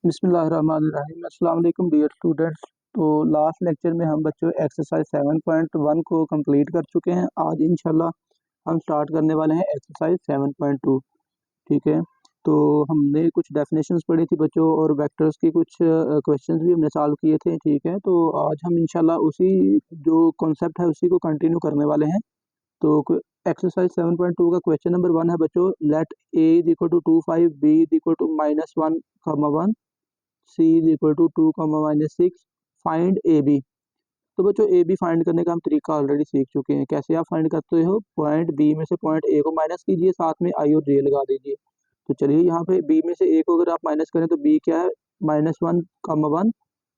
बिस्मिल्लाहिर्रहमानिर्रहीम। अस्सलाम वालेकुम डियर स्टूडेंट्स। तो लास्ट लेक्चर में हम बच्चों एक्सरसाइज 7.1 को कंप्लीट कर चुके हैं। आज इंशाल्लाह हम स्टार्ट करने वाले हैं एक्सरसाइज 7.2। ठीक है, तो हमने कुछ डेफिनेशंस पढ़ी थी बच्चों और वेक्टर्स की कुछ क्वेश्चंस भी हमने सॉल्व किए थे। ठीक है, तो आज हम इंशाल्लाह उसी जो कॉन्सेप्ट है उसी को कंटिन्यू करने वाले हैं। तो एक्सरसाइज 7.2 का क्वेश्चन नंबर 1 है बच्चों, let a is equal to 2, 5, b is equal to -1, 1, c is equal to 2, -6, find A B. तो बच्चों ए बी फाइंड करने का हम तरीका ऑलरेडी सीख चुके हैं। कैसे आप फाइंड करते हो, पॉइंट बी में से पॉइंट ए को माइनस कीजिए, साथ में आई और जे लगा दीजिए। तो चलिए यहाँ पे बी में से ए को अगर आप माइनस करें तो बी क्या है, -1, 1,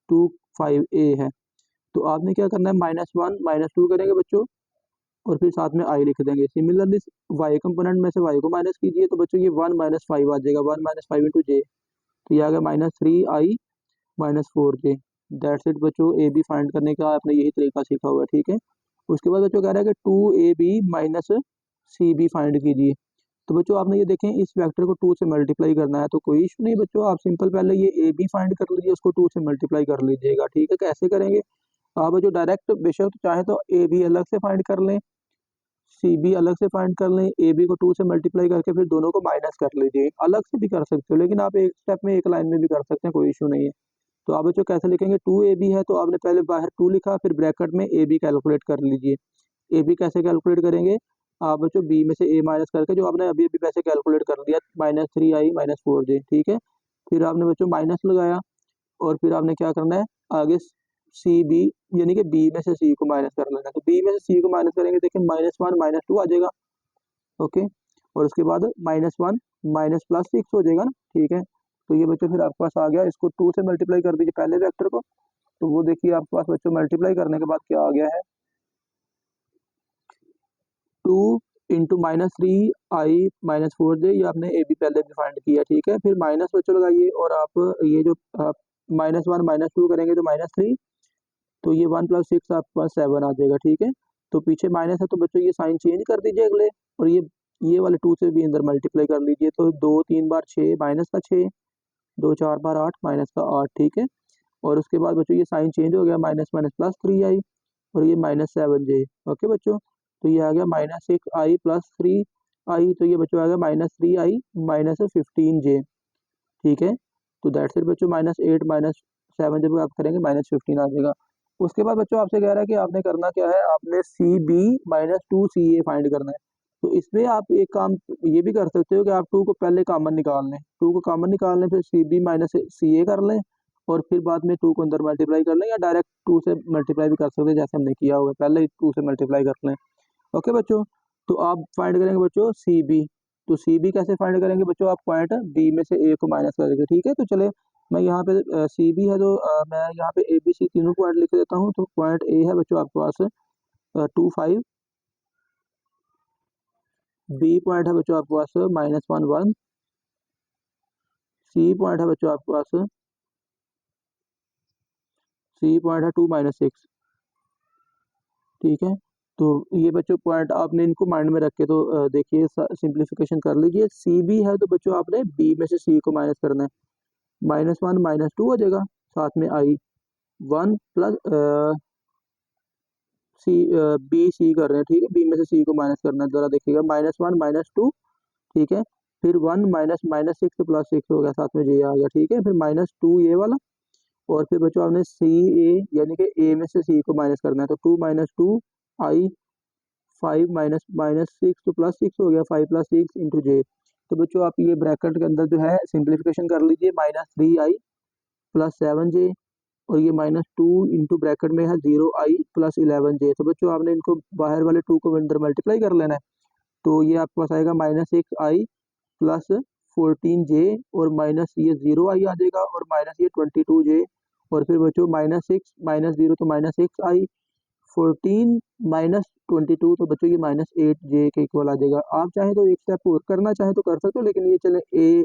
2, 5 ए है। तो आपने क्या करना है, -1, -2 करेंगे बच्चों और फिर साथ में आई लिख देंगे। सिमिलरली वाई कंपोनेंट में से वाई को माइनस कीजिए, तो बच्चों ये 1 - 5 आ जाएगा, 1 - 5 इंटू जे। तो ये आ गया -3i -4j। दैट्स इट बच्चों, ए बी फाइंड करने का आपने यही तरीका सीखा हुआ है। ठीक है, उसके बाद बच्चों कह रहा है कि 2ab minus C B find कीजिए। तो बच्चों आपने ये देखें, इस वेक्टर को 2 से मल्टीप्लाई करना है, तो कोई इशू नहीं बच्चों, आप सिंपल पहले ये ए बी फाइंड कर लीजिए, उसको 2 से मल्टीप्लाई कर लीजिएगा। ठीक है, कैसे करेंगे आप बच्चों, डायरेक्ट बेशक चाहे तो ए बी अलग से फाइंड कर लें, सी बी अलग से फाइंड कर लें, ए बी को 2 से मल्टीप्लाई करके फिर दोनों को माइनस कर लीजिए। अलग से भी कर सकते हो, लेकिन आप एक स्टेप में एक लाइन में भी कर सकते हैं, कोई इशू नहीं है। तो आप बच्चों कैसे लिखेंगे, 2ab है तो आपने पहले बाहर 2 लिखा, फिर ब्रैकेट में ए बी कैलकुलेट कर लीजिए। ए बी कैसे कैलकुलेट करेंगे, आप बच्चों बी में से ए माइनस करके जो आपने अभी अभी वैसे कैलकुलेट कर दिया, -3i -4j। ठीक है, फिर आपने बच्चों माइनस लगाया और फिर आपने क्या करना है आगे, सी बी यानी कि बी में से सी को माइनस कर लेना है। तो बी में से सी को माइनस करेंगे, देखिए -1 -2 आ जाएगा। ओके, और उसके बाद -1 माइनस प्लस 6 हो जाएगा ना। ठीक है, तो ये बच्चों फिर आपके पास आ गया, इसको 2 से मल्टीप्लाई कर दीजिए पहले वेक्टर को। तो वो देखिए आपके पास बच्चों मल्टीप्लाई करने के बाद क्या आ गया है, 2 इंटू -3i -4j। ये आपने ए बी पहले भी फाइंड किया। ठीक है, फिर माइनस बच्चों लगाइए और आप ये जो आप -1 -2 करेंगे तो -3, तो ये 1 + 6 आपके पास 7 आ जाएगा। ठीक है, तो पीछे माइनस है तो बच्चों ये साइन चेंज कर दीजिए अगले, और ये वाले 2 से भी अंदर मल्टीप्लाई कर लीजिए। तो 2 3 बार 6 माइनस का 6, 2 4 बार 8 माइनस का 8। ठीक है, और उसके बाद बच्चों ये साइन चेंज हो गया, माइनस माइनस प्लस 3i और ये -7j। ओके बच्चों, तो ये आ गया -6i + 3i, तो ये बच्चों आ गया -3i -15j। ठीक है, तो दैट्स इट बच्चों, -8 -7 जब आप करेंगे -15 आ जाएगा। उसके बाद बच्चों आपसे कह रहा है कि आपने करना क्या है, आपने सी बी -2ca फाइंड करना है। तो इसमें आप एक काम ये भी कर सकते हो कि आप 2 को पहले कॉमन निकाल लें, 2 को कॉमन निकाल लें, फिर सी बी -ca कर लें और फिर बाद में 2 को अंदर मल्टीप्लाई कर लें, या डायरेक्ट 2 से मल्टीप्लाई भी कर सकते हैं जैसे हमने किया हुआ है, पहले ही 2 से मल्टीप्लाई कर लें। ओके बच्चों, तो आप फाइंड करेंगे बच्चों सी बी। तो सी बी कैसे फाइंड करेंगे बच्चों, आप पॉइंट बी में से ए को माइनस करेंगे। ठीक है, तो चले मैं यहाँ पे सी बी है तो मैं यहाँ पे ए बी सी तीनों पॉइंट लिख देता हूँ। तो पॉइंट ए है बच्चों आपके पास 2 5, बी पॉइंट है बच्चों आपके पास -1 1, सी पॉइंट है बच्चों आपके पास, सी पॉइंट है 2 -6। ठीक है, तो ये बच्चों पॉइंट आपने इनको माइंड में रख के तो देखिए सिंप्लीफिकेशन कर लीजिए। सी बी है तो बच्चों आपने बी में से सी को माइनस करना है, -1 -2 हो जाएगा, साथ में आई 1 प्लस सी बी सी कर रहे हैं। ठीक है, बी में से सी को माइनस करना है, जरा देखिएगा, -1 -2। ठीक है, फिर 1 -6 प्लस 6 हो गया, साथ में जे आ गया। ठीक है, फिर -2 ये वाला, और फिर बच्चों आपने सी ए यानी कि ए में से सी को माइनस करना है। तो 2 -2 आई 5 -6 तो +6 हो गया, 5 + 6 इंटू जे। तो बच्चों आप ये ब्रैकेट के अंदर जो है सिंप्लीफिकेशन कर लीजिए, -3i + 7j और ये -2 इंटू ब्रैकेट में है 0i + 11j। तो बच्चों आपने इनको बाहर वाले 2 को अंदर मल्टीप्लाई कर लेना है। तो ये आपके पास आएगा -6i + 14j और माइनस ये 0i आ जाएगा और माइनस ये 22j, और फिर बच्चों -6 -0 तो -6i, 14 -22 तो बच्चों ये -8j के इक्वल आ जाएगा। आप चाहें तो एक स्टेप और करना चाहें तो कर सकते हो, लेकिन ये चले ये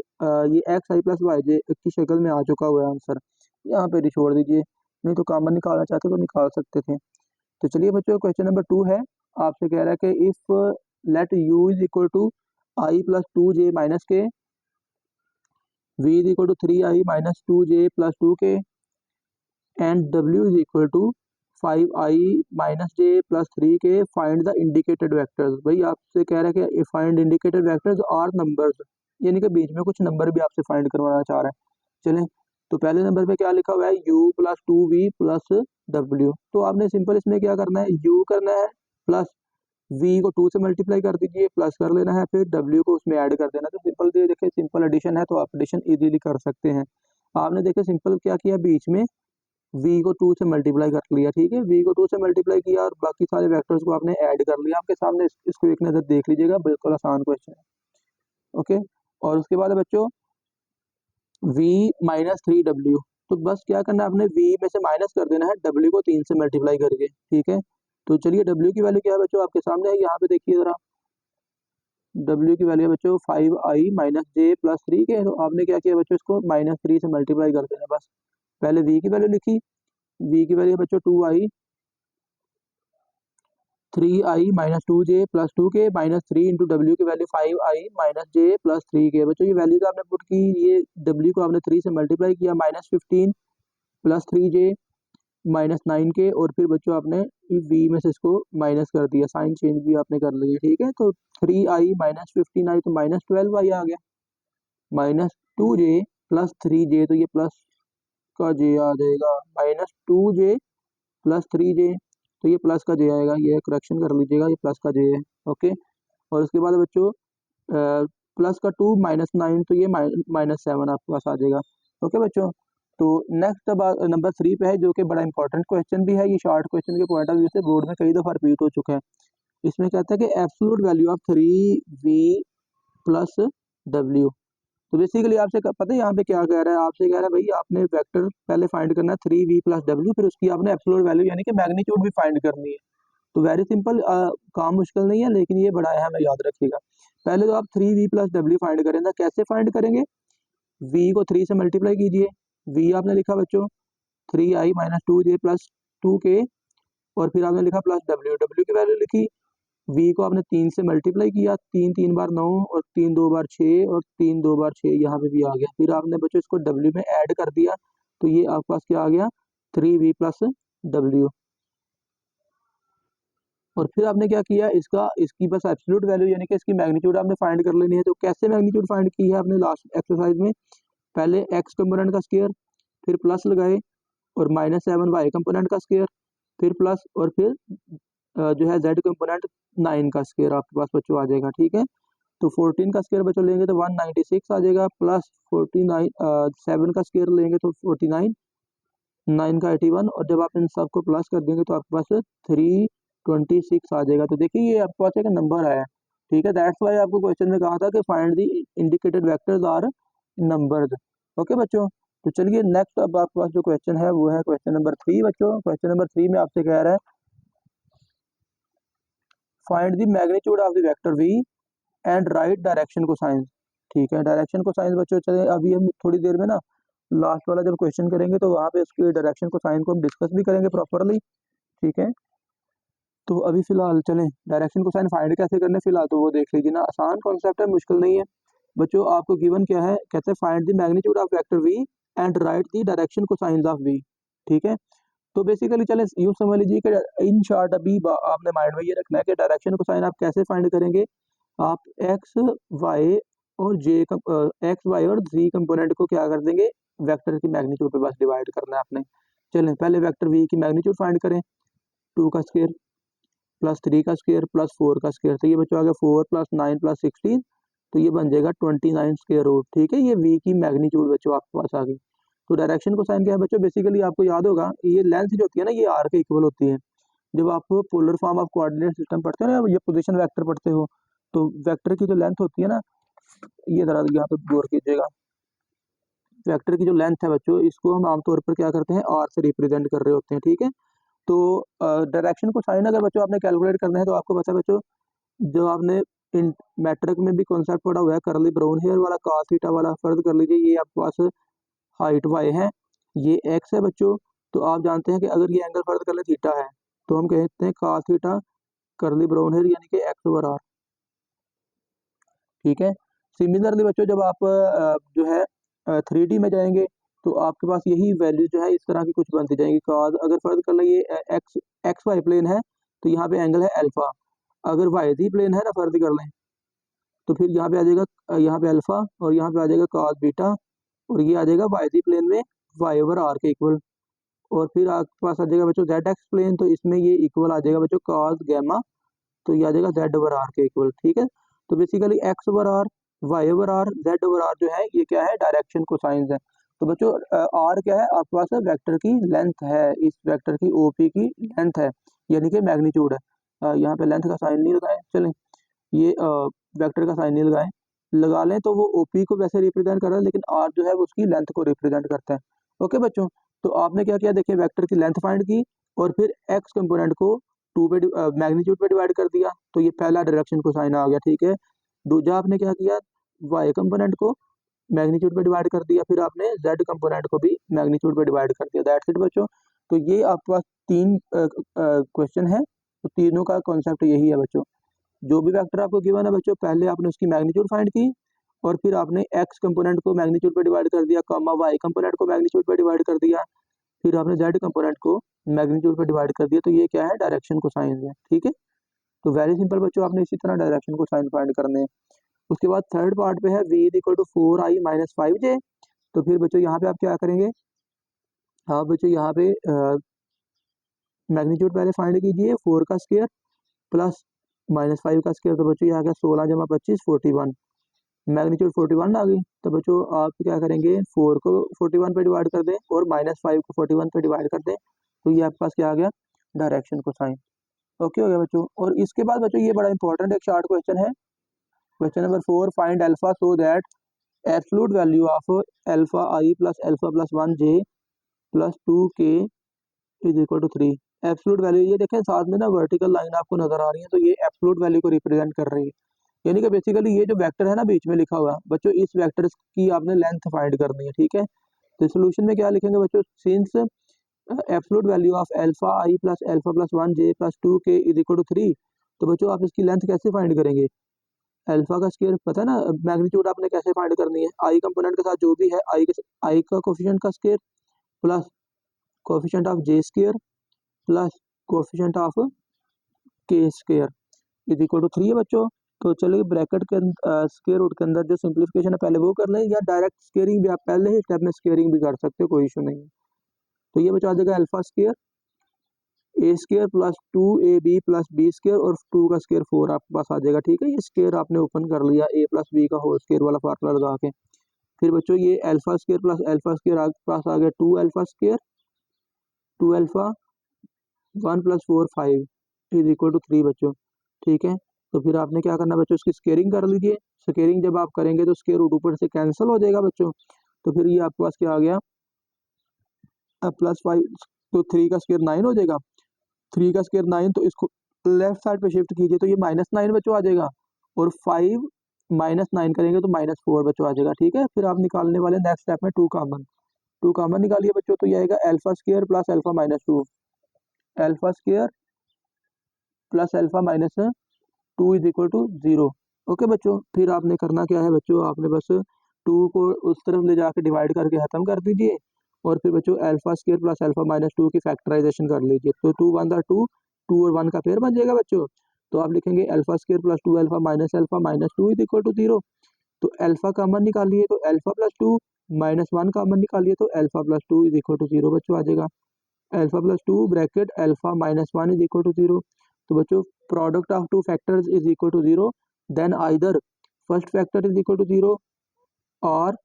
xi + yj की शक्ल में आ चुका हुआ है आंसर, यहाँ पे छोड़ दीजिए, नहीं तो कॉमन निकालना चाहते तो निकाल सकते थे। तो चलिए बच्चों, क्वेश्चन नंबर 2 है, आपसे कह रहा है कि if let u is equal to i + 2j - k, v is equal to 3i minus 2j plus 2k and w is equal to 5i minus j plus 3k। Find the indicated vectors. भाई आपसे कह रहा है कि find indicated vectors और numbers, यानी कि बीच में कुछ नंबर भी आपसे फाइंड करवाना चाह रहा है। चलें, तो पहले नंबर पे क्या लिखा हुआ है, u plus 2v plus w। तो आपने सिंपल इसमें क्या करना है, u करना है प्लस v को 2 से मल्टीप्लाई कर दीजिए, प्लस कर लेना है, फिर w को उसमें ऐड कर देना। तो सिंपल दे देखिए, सिंपल एडिशन है तो आप एडिशन इजीली कर सकते हैं। आपने देखिए सिंपल क्या किया, बीच में v को 2 से मल्टीप्लाई कर लिया, ठीक है, v को 2 से मल्टीप्लाई किया और बाकी सारे वेक्टर्स को आपने ऐड कर लिया। आपके सामने इसको एक नज़र देख लीजिएगा, बिल्कुल आसान क्वेश्चन है। ओके, और उसके बाद बच्चों v माइनस 3w। तो बस क्या करना है, आपने v में से माइनस कर देना है w को 3 से मल्टीप्लाई करके, ठीक है। तो चलिए w की वैल्यू क्या है बच्चों, आपके सामने है, यहाँ पे देखिए जरा, w की वैल्यू है बच्चों 5i minus j plus 3k। तो आपने क्या किया बच्चों, इसको माइनस 3 से मल्टीप्लाई कर देना। बस पहले v की वैल्यू लिखी, v की वैल्यू है बच्चों 2i 3i minus 2j plus 2k minus 3 into W की value 5i minus j plus 3k। बच्चों ये वैल्यूज आपने पुट की, ये w को आपने 3 से मल्टीप्लाई किया, minus 15 plus 3j minus 9k, और फिर बच्चों आपने v में से इसको माइनस कर दिया, साइन चेंज भी आपने कर लिया, ठीक है। तो 3i माइनस 15i तो माइनस 12i आ गया, माइनस 2j प्लस 3j, तो ये प्लस का j आ जाएगा, माइनस 2j प्लस 3j, तो ये प्लस का j आएगा, ये करेक्शन कर लीजिएगा, ये प्लस का j है। ओके, और उसके बाद बच्चों प्लस का 2 माइनस 9, तो ये माइनस 7 आपके पास आ जाएगा। ओके बच्चों, तो नेक्स्ट अब नंबर 3 पे है, जो कि बड़ा इंपॉर्टेंट क्वेश्चन भी है। ये शॉर्ट क्वेश्चन के पॉइंट ऑफ व्यू से बोर्ड में कई दफ़ा रिपीट हो चुका है। इसमें कहता है कि absolute value of 3v plus w। तो बेसिकली आपसे पता है यहाँ पे क्या कह रहा है, आपसे कह रहा है भाई आपने वेक्टर पहले फाइंड करना है 3v प्लस w, फिर उसकी आपने एब्सोल्यूट वैल्यू यानी कि मैग्नीट्यूड भी फाइंड करनी है। तो वेरी सिंपल, काम मुश्किल नहीं है, लेकिन ये बड़ा अहम है, याद रखिएगा। पहले तो आप 3v प्लस w फाइंड करें, कैसे फाइंड करेंगे, v को 3 से मल्टीप्लाई कीजिए, v आपने लिखा बच्चों 3i minus 2j plus 2k, और फिर आपने लिखा प्लस w की वैल्यू लिखी, v को आपने 3 से मल्टीप्लाई किया, 3 3 बार 9 और 3 2 बार 6 और 3 2 बार 6 यहाँ पे भी आ गया। फिर आपने बच्चों इसको w में ऐड कर दिया, तो ये आपके पास क्या आ गया, 3v प्लस w। और फिर आपने क्या किया, इसकी बस एब्सोल्यूट वैल्यू यानी कि इसकी मैग्नीट्यूड आपने फाइंड कर लेनी है। तो कैसे मैग्नीट्यूड फाइंड की है आपने लास्ट एक्सरसाइज में, पहले एक्स कंपोनेंट का स्क्वायर, फिर प्लस लगाए, और माइनस 7 वाई कंपोनेंट का स्क्वायर, फिर प्लस, और फिर जो है जेड कंपोनेंट 9 का स्क्वायर आपके पास बच्चों आ जाएगा, ठीक है। तो 14 का स्क्वायर बच्चों लेंगे तो 196 आ जाएगा, प्लस 49 7 का स्क्वायर लेंगे तो 49, 9 का 81, और जब आप इन सबको प्लस कर देंगे तो आपके पास 326 आ जाएगा। तो देखिए ये आपके पास एक नंबर आया, ठीक है। दैट्स वाई आपको क्वेश्चन में कहा था कि find the indicated vectors are numbers. Okay बच्चों, तो चलिए नेक्स्ट अब आपके पास जो क्वेश्चन है वो है क्वेश्चन नंबर 3 बच्चों। क्वेश्चन नंबर 3 में आपसे कह रहा है find the magnitude of the vector v and right direction को साइंस। ठीक है, डायरेक्शन को साइंस बच्चों, चले अभी हम थोड़ी देर में ना लास्ट वाला जब क्वेश्चन करेंगे तो वहाँ पे उसके डायरेक्शन को साइंस को हम डिस्कस भी करेंगे प्रॉपरली, ठीक है। तो अभी फिलहाल चलें डायरेक्शन को साइन फाइंड कैसे करने, फिलहाल तो वो देख लीजिए ना, आसान कॉन्सेप्ट है, मुश्किल नहीं है बच्चों। आपको गिवन क्या है, कहते हैं find the magnitude of vector v and right the direction को साइंस ऑफ v, ठीक है। तो बेसिकली चले यूँ समझ लीजिए कि इन शॉर्ट अभी आपने माइंड में ये रखना है कि डायरेक्शन को साइन आप कैसे फाइंड करेंगे, आप एक्स वाई और एक्स वाई और जी कंपोनेंट को क्या कर देंगे, वेक्टर की मैग्नीट्यूड पे बस डिवाइड करना है आपने। चलें पहले वेक्टर v की मैग्नीट्यूड फाइंड करें, 2 का स्क्वायर प्लस 3 का स्क्वायर प्लस 4 का स्क्वायर, तो ये बच्चों आ गया 4 प्लस 9 प्लस 16, तो ये बन जाएगा 29 स्क्वायर रूट, ठीक है। ये v की मैग्नीट्यूड बच्चों आपके पास आ गई। तो डायरेक्शन को साइन क्या है बच्चों, बेसिकली आपको याद होगा ये लेंथ जो होती है ना, ये r के इक्वल होती है। जब आप polar form of coordinate system पढ़ते हो ना, ये पोजीशन वेक्टर पढ़ते हो, तो वेक्टर की जो लेंथ होती है ना, ये जरा यहाँ पे गौर कीजिएगा, वेक्टर की जो लेंथ है बच्चों, इसको हम आमतौर पर क्या करते हैं, r से रिप्रेजेंट कर रहे होते हैं, ठीक है। तो डायरेक्शन को साइन अगर बच्चों आपने कैलकुलेट करना है तो आपको पता है बच्चों, जो आपने इन मैट्रिक में भी कॉन्सेप्ट पढ़ा हुआ है करली ब्राउन हेयर वाला, cos थीटा वाला, फर्ज कर लीजिए ये आपके पास हाइट y है, ये x है बच्चों। तो आप जानते हैं कि अगर ये एंगल फर्ज कर ले थीटा है, तो हम कहते हैं cos थीटा करली ब्राउन हेयर यानी कि x ओवर r, ठीक है। सिमिलरली बच्चों जब आप जो है 3D में जाएंगे तो आपके पास यही वैल्यू जो है इस तरह की कुछ बनती जाएंगी। cos अगर फर्ज कर लें ये एक्स वाई प्लेन है तो यहाँ पे एंगल है अल्फा। अगर वाई जी प्लेन है ना, फर्ज कर लें, तो फिर यहाँ पे आ जाएगा यहाँ पे अल्फा और यहाँ पे आ जाएगा cos बीटा, और ये आ जाएगा वाई जी प्लेन में वाई ओवर आर के इक्वल। और फिर आपके पास आ जाएगा बच्चों जेड एक्स प्लेन, तो इसमें ये इक्वल आ जाएगा बच्चों cos गैमा, तो ये आ जाएगा जेड ओवर आर के इक्वल। ठीक है, तो basically x over r, y over r, z over r जो है ये क्या है, डायरेक्शन कोसाइंस है। तो बच्चों आर क्या है आपके पास, वेक्टर की लेंथ है, इस वेक्टर की ओपी की लेंथ है, यानी कि मैग्नीट्यूड है। यहाँ पे लेंथ का साइन नहीं लगाए, चलें ये वेक्टर का साइन नहीं लगाए, लगा लें तो वो ओपी को वैसे रिप्रेजेंट कर रहा है, लेकिन आर जो है वो उसकी लेंथ को रिप्रेजेंट करता है। ओके बच्चों, तो आपने क्या किया, देखिए वेक्टर की लेंथ फाइंड की और फिर एक्स कंपोनेंट को टू पे मैग्नीट्यूड पे डिवाइड कर दिया, तो ये पहला डायरेक्शन को साइन आ गया। ठीक है, दूसरा आपने क्या किया, वाई कंपोनेंट को मैग्नीट्यूड पे डिवाइड कर दिया, फिर आपने जेड कंपोनेंट को भी मैग्नीट्यूड पे डिवाइड कर दिया। दैट्स इट बच्चों। तो ये आपके पास तीन क्वेश्चन है, तो तीनों का कॉन्सेप्ट यही है बच्चों। जो भी वेक्टर आपको गिवन है बच्चों, पहले आपने उसकी मैग्नीट्यूड फाइंड की और फिर आपने एक्स कंपोनेंट को मैग्नीट्यूड पे डिवाइड कर दिया, कॉमा वाई कंपोनेंट को मैग्नीट्यूड पे डिवाइड कर दिया, फिर आपने जेड कंपोनेंट को मैग्नीट्यूड पे डिवाइड कर दिया, तो ये क्या है, डायरेक्शन को साइन है। ठीक है, तो वेरी सिंपल बच्चों, आपने इसी तरह डायरेक्शन को साइन फाइंड करने हैं। उसके बाद थर्ड पार्ट पे है v equal to 4i minus 5j। तो फिर बच्चों यहाँ पे आप क्या करेंगे, आप बच्चों यहाँ पे मैग्नीट्यूड पहले फाइंड कीजिए, 4 का स्क्वायर प्लस माइनस 5 का स्क्वायर, तो बच्चों ये आ गया 16 जमा 25 41, मैग्नीट्यूड 41 आ गई। तो बच्चों आप क्या करेंगे, 4 को 41 पे डिवाइड कर दें और माइनस 5 को 41 पे डिवाइड कर दें, तो ये आपके पास क्या आ गया, डायरेक्शन को साइन। ओके हो गया बच्चों। और इसके बाद बच्चों ये बड़ा इंपॉर्टेंट एक शॉर्ट क्वेश्चन है, question number 4, find alpha so that absolute value of alpha i plus alpha plus 1j plus 2k is equal to 3। Absolute value, ये देखें साथ में ना वर्टिकल लाइन आपको नजर आ रही है, तो ये एब्सोल्यूट वैल्यू को रिप्रेजेंट कर रही है, यानी कि बेसिकली ये जो वेक्टर है ना बीच में लिखा हुआ बच्चों, इस वेक्टर की आपने लेंथ फाइंड करनी है। ठीक है, तो सोल्यूशन में क्या लिखेंगे बच्चों, since absolute value of alpha i plus alpha plus 1j plus 2k is equal to 3, तो बच्चों आप इसकी लेंथ कैसे फाइंड करेंगे, अल्फा का स्क्वायर पता है ना, मैग्नीट्यूड आपने कैसे फाइंड करनी है, आई कंपोनेंट के साथ जो भी है आई का कोफिशिएंट का square plus coefficient of J square plus coefficient of के स्क्वायर इज इक्वल टू 3 है बच्चों। तो चलिए ब्रैकेट के स्क्वायर रूट के अंदर जो सिंप्लीफिकेशन है पहले वो कर लें, या डायरेक्ट स्क्वेयरिंग भी आप पहले ही स्टेप में स्क्वेयरिंग भी कर सकते हो, कोई इशू नहीं है। तो ये बचा देगा alpha square A square plus 2ab plus B square और 2 का स्क्वायर 4 आपके पास आ जाएगा। ठीक है, ये स्क्वायर आपने ओपन कर लिया a प्लस बी का होल स्क्वायर वाला फार्मूला लगा के। फिर बच्चों ये alpha square plus alpha square आपके पास आ गया 2 alpha square, 2 alpha 1 plus 4 5 is equal to 3 बच्चों। ठीक है, तो फिर आपने क्या करना बच्चों, इसकी स्क्वेयरिंग कर लीजिए। स्क्वेयरिंग जब आप करेंगे तो स्क्वायर रूट ऊपर से कैंसिल हो जाएगा बच्चों, तो फिर ये आपके पास क्या आ गया, प्लस 5, तो 3 का स्क्वायर 9 हो जाएगा, 3 का स्क्वायर 9, तो इसको लेफ्ट साइड पे शिफ्ट कीजिए तो ये -9 बच्चों आ जाएगा, और 5 -9 करेंगे तो -4 बच्चों आ जाएगा। ठीक है, फिर आप निकालने वाले नेक्स्ट स्टेप में 2 कॉमन, 2 कॉमन निकालिए बच्चों, तो ये आएगा alpha square plus alpha minus 2, alpha square plus alpha minus 2 is equal to 0। Okay बच्चों, फिर आपने करना क्या है बच्चों, आपने बस 2 को उस तरफ ले जाकर डिवाइड करके खत्म कर दीजिए, और फिर बच्चों alpha square plus alpha minus 2 की फैक्टराइजेशन कर लीजिए, तो 2 1 2, 2 और 1 का पेयर बन जाएगा बच्चों। तो आप लिखेंगे alpha square plus 2 alpha minus 2 is equal to 0। तो अल्फा कॉमन निकालिए तो अल्फा प्लस 2, -1 कॉमन निकालिए तो alpha plus 2 is equal to 0 बच्चों आ जाएगा। Alpha plus 2 bracket alpha -1 is equal to 0। तो बच्चों product of two factors is equal to 0, then either first factor is equal to 0 और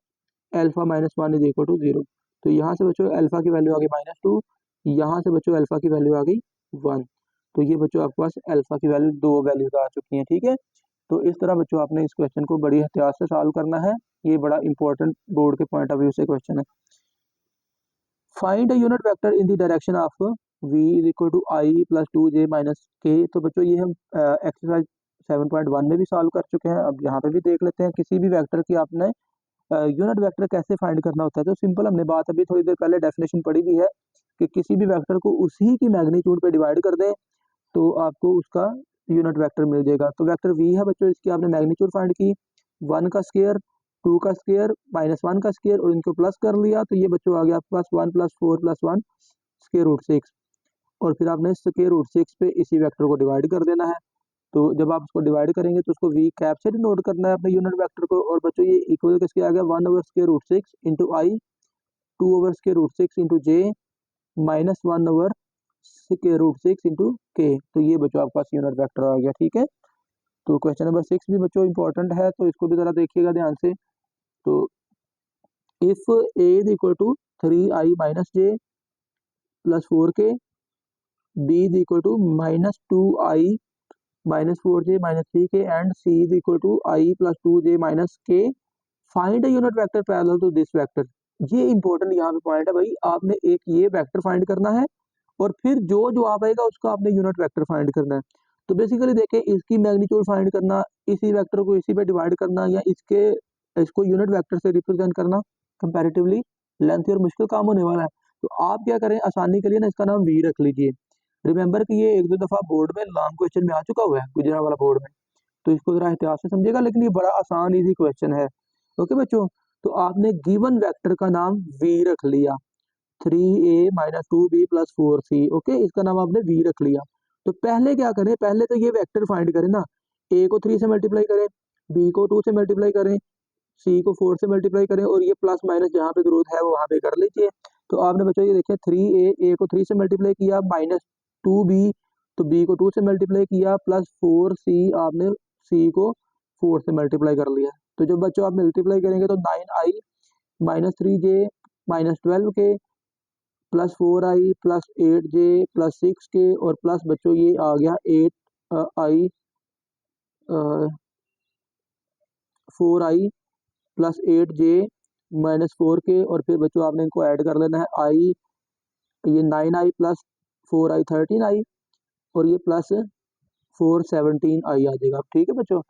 अल्फा -1 इज इक्वल टू 0। तो यहाँ से बच्चों अल्फा की वैल्यू आ गई -2, यहाँ से बच्चों अल्फा की वैल्यू आ गई 1। तो ये बच्चों आपके पास अल्फा की वैल्यू 2 वैल्यूज आ चुकी हैं। ठीक है, तो इस तरह बच्चों आपने इस क्वेश्चन को बड़ी एहतियात से सॉल्व करना है, ये बड़ा इंपॉर्टेंट बोर्ड के पॉइंट ऑफ व्यू से क्वेश्चन है। Find a unit vector in the direction of v is equal to i plus 2j minus k. तो बच्चों ये हम एक्सरसाइज 7.1 में भी सॉल्व कर चुके हैं, अब यहाँ पे भी देख लेते हैं। किसी भी वेक्टर की आपने यूनिट वेक्टर कैसे फाइंड करना होता है, तो सिंपल, हमने बात अभी थोड़ी देर पहले डेफिनेशन पढ़ी भी है कि किसी भी वेक्टर को उसी की मैग्नीट्यूड पे डिवाइड कर दें तो आपको उसका यूनिट वेक्टर मिल जाएगा। तो वेक्टर v है बच्चों, इसकी आपने मैग्नीट्यूड फाइंड की 1 का स्क्वायर 2 का स्क्वायर माइनस 1 का स्क्वायर और इनको प्लस कर लिया, तो ये बच्चों आ गया आपके पास 1 + 4 + 1 स्क्वायर रूट 6। और फिर आपने स्क्वायर रूट 6 पे इसी वेक्टर को डिवाइड कर देना है। तो जब आप उसको डिवाइड करेंगे तो उसको वी कैप से डिनोट करना है अपने यूनिट वेक्टर को। और बच्चों ये इक्वल किसके आ गया 1/√6 इंटू आई, 2/√6 इंटू जे, माइनस 1/√6 इंटू के। तो ये बच्चों आपके पास यूनिट वेक्टर आ गया। ठीक है, तो क्वेश्चन नंबर 6 भी बच्चों इंपॉर्टेंट है, तो इसको भी जरा देखिएगा ध्यान से। तो if a is equal to 3i minus j plus 4k, b is equal to -2i minus 4j minus 3k and c is equal to i plus 2j minus k, find a unit vector parallel to this vector. ये important यहाँ पे point है भाई, आपने एक ये vector find करना है और फिर जो जो आप आएगा उसका आपने यूनिट वेक्टर फाइंड करना है। तो बेसिकली देखें, इसकी मैग्नीट्यूड फाइंड करना, इसी वेक्टर को इसी पे डिवाइड करना या इसको यूनिट वेक्टर से रिप्रेजेंट करना कंपैरेटिवली लेंथ और मुश्किल काम होने वाला है। तो आप क्या करें, आसानी के लिए ना इसका नाम वी रख लीजिए। रिमेंबर कि ये एक दो दफा बोर्ड में लॉन्ग क्वेश्चन में आ चुका हुआ है, गुजरा वाला बोर्ड में, तो इसको जरा एहतियात से समझेगा, लेकिन ये बड़ा आसान इजी क्वेश्चन है। ओके बच्चों, तो आपने गिवन वेक्टर का नाम वी रख लिया, 3a minus 2b plus 4c। Okay, इसका नाम आपने वी रख लिया। तो पहले क्या करें, पहले तो ये वेक्टर फाइंड करें ना, a को 3 से मल्टीप्लाई करें, b को 2 से मल्टीप्लाई करें, c को 4 से मल्टीप्लाई करें और ये प्लस माइनस जहाँ पे जरूरत है वो वहाँ पे कर लीजिए। तो आपने बच्चों ये देखिए 3a, a को 3 से मल्टीप्लाई किया, माइनस 2b, तो b को 2 से मल्टीप्लाई किया, प्लस 4c, आपने c को 4 से मल्टीप्लाई कर लिया। तो जब बच्चों आप मल्टीप्लाई करेंगे तो 9i minus 3j minus 12k plus 4i plus 8j plus 6k और प्लस बच्चों ये आ गया 8i 4i plus 8j minus 4k और फिर बच्चों आपने इनको ऐड कर लेना है i, ये 9i प्लस 4i 13i और ये प्लस 4 17i आ जाएगा। ठीक है बच्चों,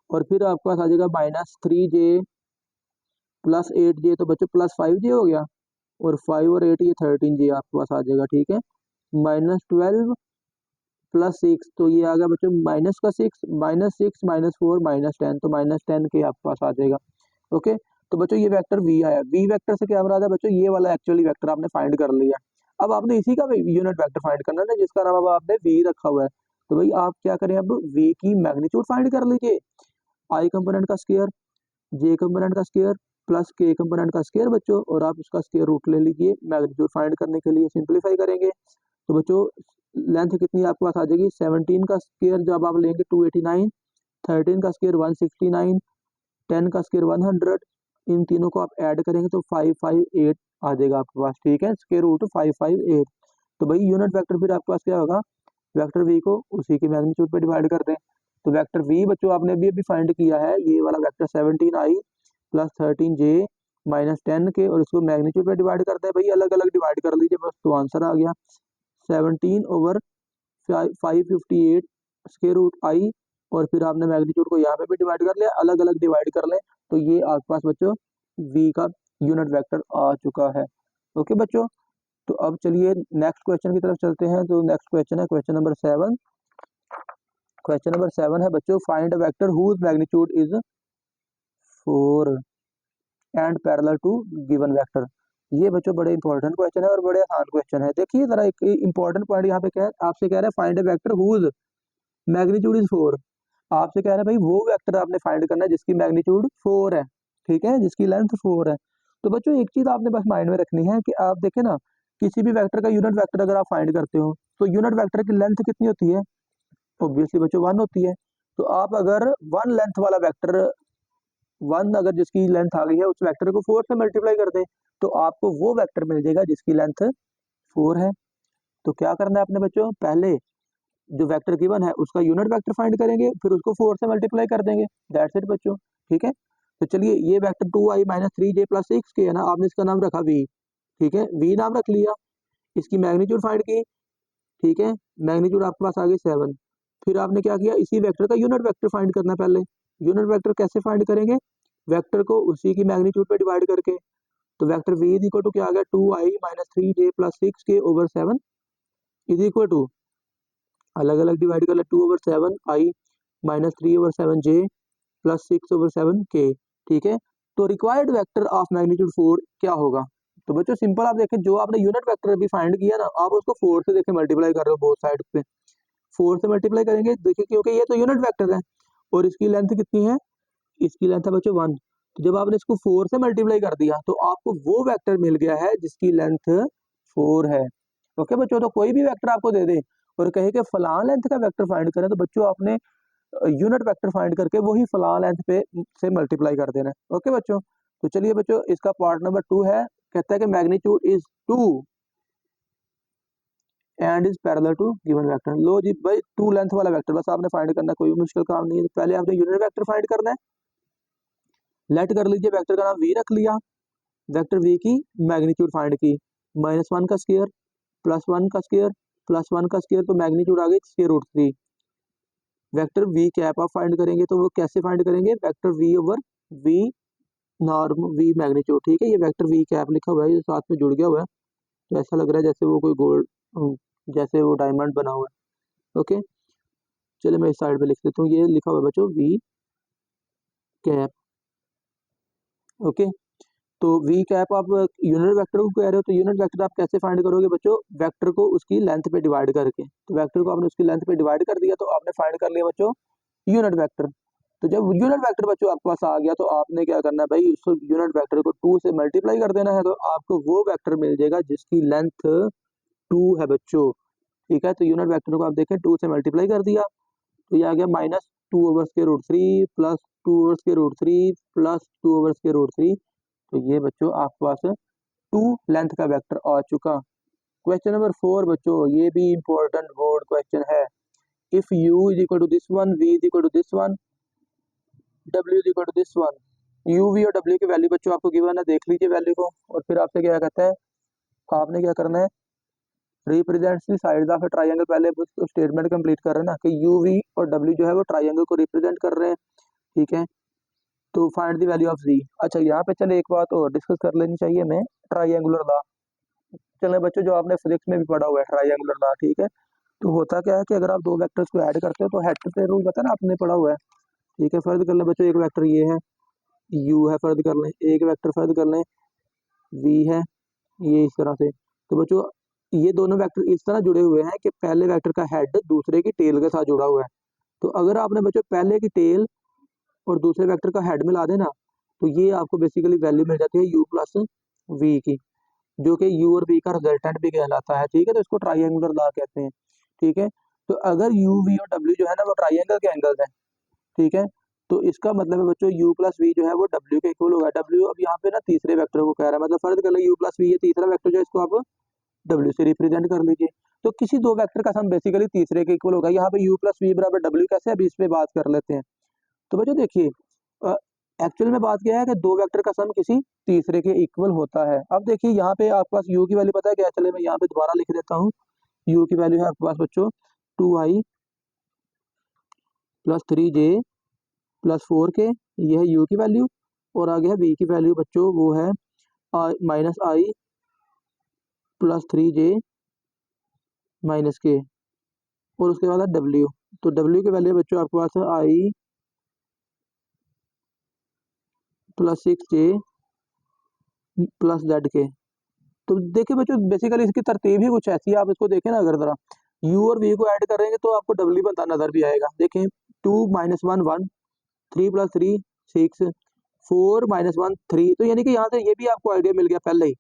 और फिर आपके पास आ जाएगा -3j प्लस 8j, तो बच्चों प्लस 5j हो गया और 5 और 8 ये 13j आपके पास आ जाएगा। ठीक है, -12 प्लस 6, तो ये आ गया बच्चों माइनस का 6, -6 -4 -10, तो -10 के आपके पास आ जाएगा। ओके, तो बच्चों ये वेक्टर वी आया। वी वेक्टर से क्या बना था बच्चों, ये वाला एक्चुअली वेक्टर आपने फाइंड कर लिया। अब आपने इसी का यूनिट वेक्टर फाइंड करना है ना, जिसका नाम अब आपने वी रखा हुआ है। तो भाई आप क्या करें, अब वी की मैग्नीट्यूड फाइंड कर लीजिए, आई कंपोनेंट का स्क्वायर, जे कंपोनेंट का स्क्वायर प्लस के कंपोनेंट का स्क्वायर बच्चों, और आप उसका स्क्वायर रूट ले लीजिए मैग्नीट्यूड फाइंड करने के लिए। सिंप्लीफाई करेंगे तो बच्चों लेंथ कितनी आपके पास आ जाएगी, 17 का स्क्वायर जब आप लेंगे 289, 13 का स्क्वायर 169, 10 का स्क्वायर 100, इन तीनों को आप ऐड करेंगे तो 558 आ जाएगा आपके पास। ठीक है, स्क्वायर रूट 558। तो भाई यूनिट वेक्टर फिर आपके पास क्या होगा, वेक्टर वी को उसी के मैग्नीट्यूड पे डिवाइड कर दें। तो वेक्टर वी बच्चों आपने अभी फाइंड किया है, ये वाला vector 17i plus 13j minus 10k और इसको मैग्नीट्यूड पे डिवाइड करते हैं। भाई अलग अलग डिवाइड कर लीजिए बस, तो आंसर आ गया 17/558 स्क्वायर रूट आई, और फिर आपने मैग्नीट्यूड को यहाँ पे भी डिवाइड कर लिया, अलग अलग डिवाइड कर लें तो ये आपके पास बच्चों v का यूनिट वेक्टर आ चुका है। ओके बच्चों, तो अब चलिए नेक्स्ट क्वेश्चन की तरफ चलते हैं। तो नेक्स्ट क्वेश्चन है क्वेश्चन नंबर 7। क्वेश्चन नंबर 7 है बच्चों, find a vector whose magnitude is 4 and parallel to given vector. ये बच्चों बड़े इंपॉर्टेंट क्वेश्चन है और बड़े आसान क्वेश्चन है। देखिए जरा एक इंपॉर्टेंट पॉइंट यहाँ पे क्या है, आपसे कह रहा है find a vector whose magnitude is 4। आपसे कह रहा है भाई वो वेक्टर आपने फाइंड करना है जिसकी मैग्नीट्यूड 4 है, ठीक है, जिसकी लेंथ 4 है। तो बच्चों एक चीज आपने बस माइंड में रखनी है कि आप देखें ना, किसी भी वेक्टर का यूनिट वेक्टर अगर आप फाइंड करते हो तो यूनिट वेक्टर की लेंथ कितनी होती है, ऑब्वियसली बच्चों 1 होती है। तो आप अगर 1 लेंथ वाला वेक्टर, 1 अगर जिसकी लेंथ आ गई है उस वेक्टर को 4 से मल्टीप्लाई कर दें तो आपको वो वेक्टर मिल जाएगा जिसकी लेंथ 4 है। तो क्या करना है अपने बच्चों, पहले जो वेक्टर गिवन है उसका यूनिट वेक्टर फाइंड करेंगे, फिर उसको 4 से मल्टीप्लाई कर देंगे, दैट्स इट बच्चों। ठीक है, तो चलिए ये vector 2i minus 3j plus 6k है ना, आपने इसका नाम रखा v। ठीक है, v नाम रख लिया, इसकी मैग्नीट्यूड फाइंड की। ठीक है, मैग्नीट्यूड आपके पास आ गई 7। फिर आपने क्या किया, इसी वेक्टर का यूनिट वेक्टर फाइंड करना है। पहले यूनिट वेक्टर कैसे फाइंड करेंगे, वेक्टर को उसी की मैग्नीट्यूड पे डिवाइड करके। तो vector v is equal to क्या आ गया, 2i minus 3j plus 6k over 7 is equal to, अलग अलग डिवाइड कर ले, 2/7 i minus 3/7 j plus 6/7 k। ठीक है, तो रिक्वायर्ड वेक्टर ऑफ मैग्नीट्यूड 4 क्या होगा? तो बच्चों सिंपल, आप देखें जो आपने यूनिट वेक्टर अभी फाइंड किया ना, आप उसको 4 से देखें मल्टीप्लाई कर रहे हो बोथ साइड पे, 4 से मल्टीप्लाई करेंगे देखिए, क्योंकि ये तो यूनिट वेक्टर है और इसकी लेंथ कितनी है, इसकी लेंथ है बच्चों 1। तो जब आपने इसको 4 से मल्टीप्लाई कर दिया तो आपको वो वेक्टर मिल गया है जिसकी लेंथ 4 है। ओके बच्चों, तो कोई भी वेक्टर आपको दे दे और कहे कि फलां लेंथ का वेक्टर फाइंड करें, तो बच्चों आपने यूनिट वेक्टर फाइंड करके वही फलां लेंथ पे से मल्टीप्लाई कर देना है। ओके बच्चों, तो चलिए बच्चों, इसका पार्ट नंबर 2 है, कहता है कि magnitude is 2 and is parallel to given vector. लो जी भाई, 2 लेंथ वाला वेक्टर बस आपने फाइंड करना है, कोई मुश्किल काम नहीं है। पहले आपने यूनिट वेक्टर फाइंड करना है, लेट कर लीजिए, वेक्टर का नाम वी रख लिया, वेक्टर वी की मैग्नीट्यूड फाइंड की, -1 का स्क्वायर +1 का स्क्वायर +1 का स्क्वायर, तो मैग्नीट्यूड आ गई √3। वेक्टर वी कैप आप फाइंड करेंगे तो वो कैसे फाइंड करेंगे, vector v over v norm v magnitude. ठीक है, ये वेक्टर वी कैप लिखा हुआ है, ये साथ में जुड़ गया हुआ है, तो ऐसा लग रहा है जैसे वो कोई गोल्ड, जैसे वो डायमंड बना हुआ है। ओके, चलिए मैं इस साइड पे लिख देता हूँ, ये लिखा हुआ है बच्चों वी कैप। ओके, तो वी कैप आप यूनिट वेक्टर को कह रहे हो, तो यूनिट वेक्टर आप कैसे फाइंड करोगे बच्चों, वेक्टर को उसकी लेंथ पे डिवाइड करके। तो वेक्टर को आपने उसकी लेंथ पे डिवाइड कर दिया तो आपने फाइंड कर लिया बच्चों यूनिट वेक्टर। तो जब यूनिट वेक्टर बच्चों आपके पास आ गया तो आपने क्या करना है भाई, उस यूनिट वेक्टर को 2 से मल्टीप्लाई कर देना है, तो आपको वो वेक्टर मिल जाएगा जिसकी लेंथ 2 है बच्चों। ठीक है, तो यूनिट वेक्टर को आप देखें 2 से मल्टीप्लाई कर दिया तो ये आ गया -2/√3 +2/√3 +2/√3। तो ये बच्चों आपके पास 2 लेंथ का वेक्टर आ चुका। क्वेश्चन नंबर 4 बच्चों, ये भी इंपॉर्टेंट बोर्ड क्वेश्चन है। If u is equal to this one, v is equal to this one, w is equal to this one, u v और w की वैल्यू बच्चों आपको गिवन है, देख लीजिए वैल्यू को, और फिर आपसे क्या कहता है, आपने क्या करना है, represents the sides of A triangle. पहले स्टेटमेंट कंप्लीट कर रहे हैं ना कि u v और w जो है वो ट्रायंगल को रिप्रेजेंट कर रहे हैं। ठीक है, तो find the value of z। अच्छा, यहाँ पे चले एक बात और डिस्कस कर लेनी चाहिए हमें, ट्रायंगुलर लॉ। चले बच्चों, जो आपने फिजिक्स में भी पढ़ा हुआ है ट्रायंगुलर लॉ। ठीक है, तो होता क्या है कि अगर आप दो वेक्टर्स को ऐड करते हो तो हेड पे रूल पता है ना, आपने पढ़ा हुआ है। ठीक है, फर्ज कर लें बच्चों, एक वेक्टर ये है u है, फर्ज कर लें, एक वेक्टर फर्ज कर लें v है, ये इस तरह से। तो बच्चों ये दोनों वेक्टर इस तरह जुड़े हुए हैं कि पहले वेक्टर का हेड दूसरे की टेल के साथ जुड़ा हुआ है। तो अगर आपने बच्चों पहले की टेल और दूसरे वेक्टर का हेड मिला देना, तो ये आपको बेसिकली वैल्यू मिल जाती है u प्लस वी की, जो कि u और v का रिजल्टेंट भी कहलाता है। ठीक है, तो इसको ट्रायंगुलर लॉ कहते हैं। ठीक है, तो अगर u v और w जो है ना वो ट्रायंगल के एंगल्स हैं, ठीक है, तो इसका मतलब है बच्चों u प्लस वी जो है वो w के इक्वल होगा। w अब यहाँ पे ना तीसरे वेक्टर को कह रहा है, मतलब फर्ज कर लो u प्लस वी, ये तीसरा वेक्टर जो है इसको आप w से रिप्रेजेंट कर लीजिए। तो किसी दो वेक्टर का सम बेसिकली तीसरे के इक्वल होगा। यहाँ पे u प्लस वी बराबर w कैसे, अभी इस पे बात कर लेते हैं। तो बच्चों देखिए, एक्चुअल में बात क्या है कि दो वेक्टर का सम किसी तीसरे के इक्वल होता है। अब देखिए यहाँ पे आपके पास u की वैल्यू पता है क्या, चले मैं यहाँ पे दोबारा लिख देता हूँ। u की वैल्यू है आपके पास बच्चों 2i + 3j + 4k, ये है u की वैल्यू। और आगे है v की वैल्यू बच्चों, वो है -i + 3j - k, और उसके बाद है w। तो w की वैल्यू बच्चों आपके पास है i + 6j + zk। तो देखिए बच्चों, बेसिकली इसकी तरतीब ही कुछ ऐसी है, आप इसको देखें ना, अगर जरा u और v को ऐड करेंगे तो आपको w बनता नजर भी आएगा। देखें 2 - 1 1, 3 + 3 6, 4 - 1 3, तो यानी कि यहाँ से ये भी आपको आइडिया मिल गया पहले ही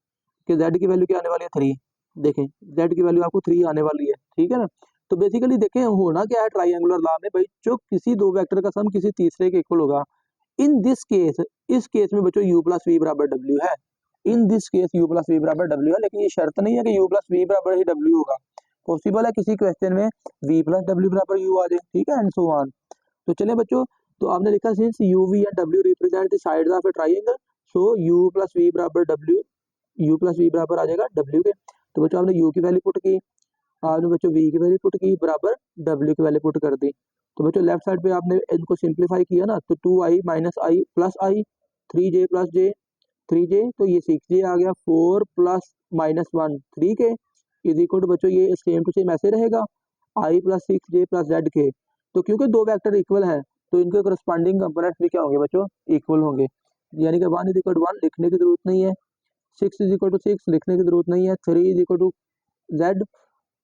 कि z की वैल्यू क्या आने वाली है 3। देखें z की वैल्यू आपको 3 आने वाली है। ठीक है ना, तो बेसिकली देखें होना क्या है ट्राइंगुलर लॉ में भाई, जो किसी दो वेक्टर का सम किसी तीसरे के इक्वल होगा। इन दिस केस, इस केस में बच्चों u + v = w है। In this case u + v = w है, लेकिन ये शर्त नहीं है कि u + v = ही w होगा। पॉसिबल है किसी क्वेश्चन में v + w = u आ जाए। ठीक है, एंड सो ऑन। तो चलिए बच्चों, तो आपने लिखा since u v and w represent the sides of A triangle, so u + v = w, u + v बराबर आ जाएगा w के। तो बच्चों आपने u की वैल्यू पुट की, आपने बच्चों v की वैल्यू पुट की, बराबर w की वैल्यू पुट कर दी। तो बच्चों लेफ्ट साइड पे आपने इनको सिंप्लीफाई किया ना, तो 2i - i + i, 3j + j 3j, तो ये 6j आ गया, 4 + -1 3k इज इक्वल टू बच्चों ये सेम टू सेम ऐसे रहेगा i + 6j + zk। तो क्योंकि दो वेक्टर इक्वल हैं तो इनके करस्पॉन्डिंग कंपोनेंट्स भी क्या होंगे बच्चों, इक्वल होंगे। यानी कि 1 इज इक्वल टू 1 लिखने की जरूरत नहीं है, 6 इज इक्वल टू 6 लिखने की जरूरत नहीं है, 3 इज इक्वल टू जेड,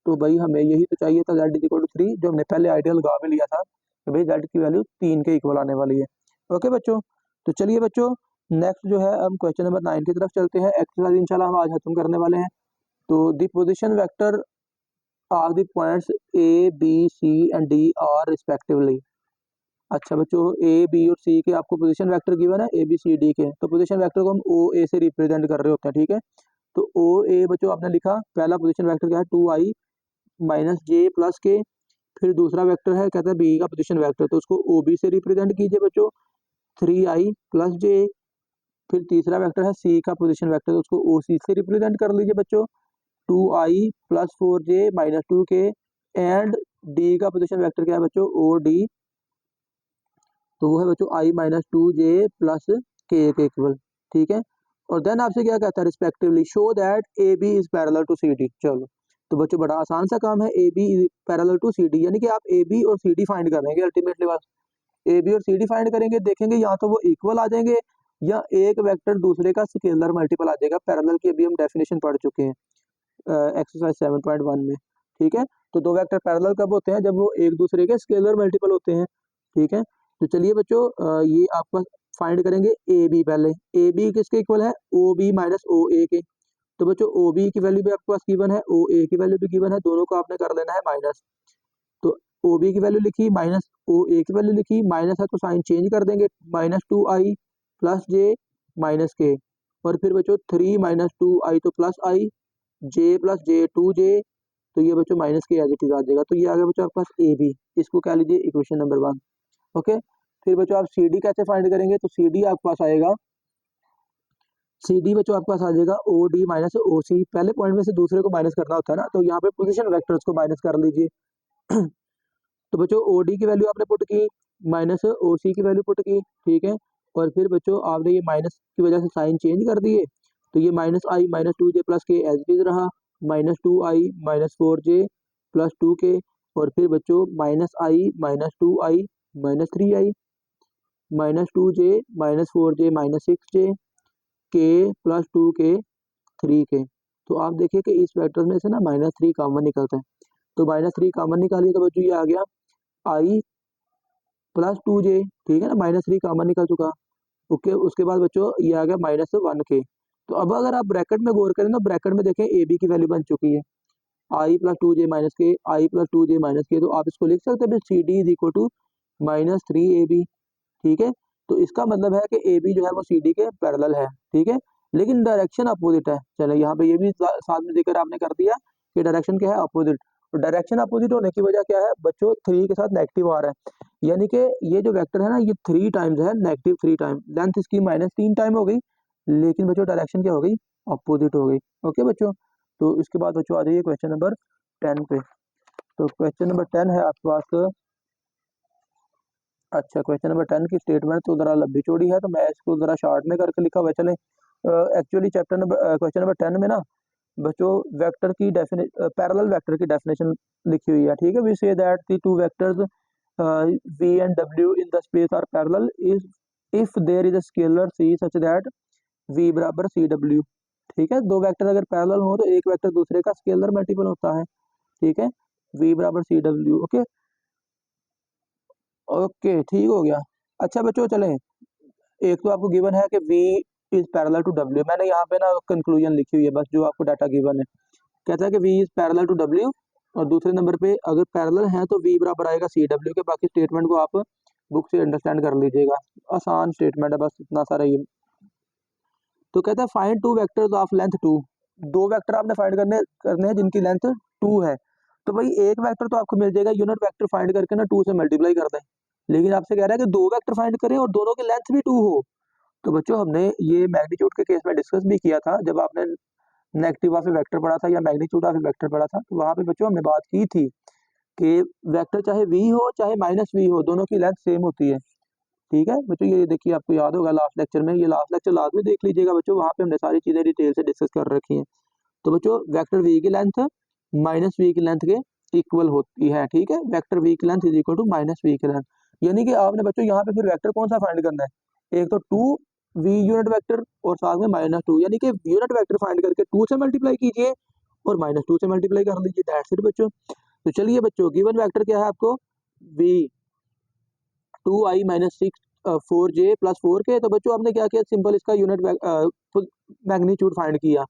तो भाई हमें यही तो चाहिए था, जेड इज इक्वल टू 3, जो हमने पहले आइडियल लगा भी लिया था कि भाई जेड की वैल्यू 3 के इक्वल आने वाली है। ओके बच्चों, तो चलिए बच्चों नेक्स्ट जो है हम क्वेश्चन नंबर 9 की तरफ चलते हैं। एक्सरसाइज इंशाल्लाह हम आज खत्म करने वाले हैं। तो the position vector of the points A B C and D are respectively. अच्छा बच्चों, ए बी और सी के आपको पोजीशन वेक्टर गिवन है, ए बी सी डी के, तो पोजीशन वेक्टर को हम ओ ए से रिप्रेजेंट कर रहे होते हैं, ठीक है। तो ओ ए बच्चों आपने लिखा, पहला पोजीशन वेक्टर क्या है 2i माइनस जे प्लस के, फिर दूसरा वेक्टर है कहता है बी का पोजीशन वेक्टर, तो उसको ओ बी से रिप्रेजेंट कीजिए बच्चों 3i प्लस जे, फिर तीसरा वेक्टर है सी का पोजीशन वेक्टर, तो उसको ओ सी से रिप्रेजेंट कर लीजिए बच्चों 2i plus 4j minus 2k, and D का पोजीशन वेक्टर क्या है बच्चों ओ डी, तो वो है बच्चों i minus 2j plus k equal, ठीक है। और देन आपसे क्या कहता है respectively show that A B is parallel to C D. चलो तो बच्चों बड़ा आसान सा काम है, A B is parallel to C D, यानी कि आप ए बी और सी डी फाइंड करेंगे अल्टीमेटली बस, ए बी और सी डी फाइंड करेंगे, देखेंगे या तो वो इक्वल आ जाएंगे या एक वेक्टर दूसरे का स्केलर मल्टीपल आ जाएगा। पैरेलल की अभी हम डेफिनेशन पढ़ चुके हैं एक्सरसाइज 7.1 में, ठीक है। तो दो वेक्टर पैरेलल कब होते हैं, जब वो एक दूसरे के स्केलर मल्टीपल होते हैं, ठीक है। तो चलिए बच्चों ये आपका फाइंड करेंगे ए बी, पहले ए बी किसके इक्वल है ओ बी माइनस ओ ए के, तो बच्चों ओ बी की वैल्यू भी आपके पास गिवन है, ओ ए की वैल्यू भी गिवन है, दोनों को आपने कर लेना है माइनस, तो ओ बी की वैल्यू लिखी माइनस ओ ए की वैल्यू लिखी, माइनस है तो साइन चेंज कर देंगे, माइनस 2i प्लस जे माइनस के, और फिर बच्चों 3 माइनस 2i तो प्लस आई, जे प्लस जे 2j, तो ये बच्चों माइनस के एज इट इज आ जाएगा, तो ये आ गया बच्चों आपके पास ए बी, इसको क्या लीजिए इक्वेशन नंबर 1। ओके, फिर बच्चों आप सी डी कैसे फाइंड करेंगे, तो सी डी आपके पास आएगा, सी डी बच्चों आपके पास आ जाएगा ओ डी माइनस ओ सी, पहले पॉइंट में से दूसरे को माइनस करना होता है ना, तो यहाँ पे पोजीशन वेक्टर्स को माइनस कर लीजिए तो बच्चों ओ डी की वैल्यू आपने पुट की, माइनस ओ सी की वैल्यू पुट की, ठीक है। और फिर बच्चों आपने ये माइनस की वजह से साइन चेंज कर दिए, तो ये minus I minus 2j plus K as it is रहा, minus 2i minus 4j plus 2k, और फिर बच्चों minus I minus 2i minus 3i minus 2j minus 4j minus 6j K plus 2k 3k। तो आप देखिए कि इस vector में से ना माइनस 3 कॉमन निकलता है, तो माइनस 3 कॉमन निकालिए तो बच्चों ये आ गया i प्लस 2j, ठीक है ना, माइनस 3 कॉमन निकल चुका। ओके, उसके बाद बच्चों ये आ गया माइनस 1k। तो अब अगर आप ब्रैकेट में गौर करें तो ब्रैकेट में देखें ए बी की वैल्यू बन चुकी है i प्लस 2j माइनस के, आई प्लस 2j माइनस के, तो आप इसको लिख सकते हैं C D is equal to minus 3ab, ठीक है। तो इसका मतलब है कि ए बी जो है वो सी डी के पैरेलल है, ठीक है, लेकिन डायरेक्शन अपोजिट है। चलो यहाँ पे ये भी साथ में देकर आपने कर दिया कि डायरेक्शन क्या है अपोजिट, तो डायरेक्शन अपोजिट होने की वजह क्या है बच्चों 3 के साथ नेगेटिव आ रहा है, यानी कि ये जो वेक्टर है ना ये 3 टाइम्स है, नेगेटिव 3 टाइम, लेंथ इसकी माइनस 3 टाइम हो गई, लेकिन बच्चों डायरेक्शन क्या हो गई अपोजिट हो गई। ओके बच्चों, तो इसके बाद बच्चों आ जाइए क्वेश्चन नंबर 10 पे। तो क्वेश्चन नंबर 10 है आपके पास, अच्छा क्वेश्चन नंबर 10 की स्टेटमेंट तो जरा लंबी चौड़ी है, तो मैं इसको जरा शॉर्ट में करके लिखा हुआ चले। Actually chapter number question number 10 में ना बच्चों वेक्टर की पैरेलल वेक्टर की डेफिनेशन लिखी हुई है, ठीक है। We say that the two vectors v and w in the space are parallel is if there is a scalar c such that v बराबर cw, ठीक है। दो वेक्टर अगर पैरेलल हो तो एक वेक्टर दूसरे का स्केलर मल्टीपल होता है, ठीक है, v बराबर cw। ओके ओके ठीक हो गया। अच्छा बच्चों चलें, एक तो आपको गिवन है कि v is parallel to w, मैंने यहाँ पे ना कंक्लूजन लिखी हुई है बस, जो आपको डाटा गिवन है कहता है कि v is parallel to w, और दूसरे नंबर पे अगर पैरेलल है तो v बराबर आएगा cw के। बाकी स्टेटमेंट को आप बुक से अंडरस्टैंड कर लीजिएगा, आसान स्टेटमेंट है बस इतना सारा ये। तो कहता है find two vectors of length 2, दो वेक्टर आपने फाइंड करने हैं जिनकी लेंथ 2 है। तो भाई एक वेक्टर तो आपको मिल जाएगा, यूनिट वेक्टर फाइंड करके ना 2 से मल्टीप्लाई कर दें, लेकिन आपसे कह रहा है कि दो वेक्टर फाइंड करें और दोनों की लेंथ भी 2 हो। तो बच्चों हमने ये मैग्नीट्यूड के केस में डिस्कस भी किया था, जब आपने नेगेटिव ऑफ ए वेक्टर पढ़ा था या मैग्नीट्यूड ऑफ ए वेक्टर पढ़ा था, तो वहां पे बच्चों हमने बात की थी कि वेक्टर चाहे v हो चाहे माइनस v हो, दोनों की लेंथ सेम होती है, ठीक है बच्चों। ये देखिए आपको याद होगा लास्ट लेक्चर में, ये लास्ट लेक्चर लाजमी देख लीजिएगा बच्चों, वहां पे हमने सारी चीजें डिटेल से डिस्कस कर रखी हैं। तो बच्चों वेक्टर v की लेंथ माइनस v की लेंथ के इक्वल होती है, ठीक है, वेक्टर v की length is equal to minus v की लेंथ, यानी कि आपने बच्चों यहाँ पे फिर वेक्टर कौन सा फाइंड करना है, एक तो 2 वी यूनिट वेक्टर और साथ में -2, यानी कि यूनिट वेक्टर फाइंड करके 2 से मल्टीप्लाई कीजिए और -2 से मल्टीप्लाई कर लीजिए, दैट्स इट बच्चों। तो चलिए बच्चों, गिवन वेक्टर क्या है आपको, we 2i minus 4j plus 4k। तो बच्चों आपने क्या किया, सिंपल इसका यूनिट मैग्नीट्यूड फाइंड किया,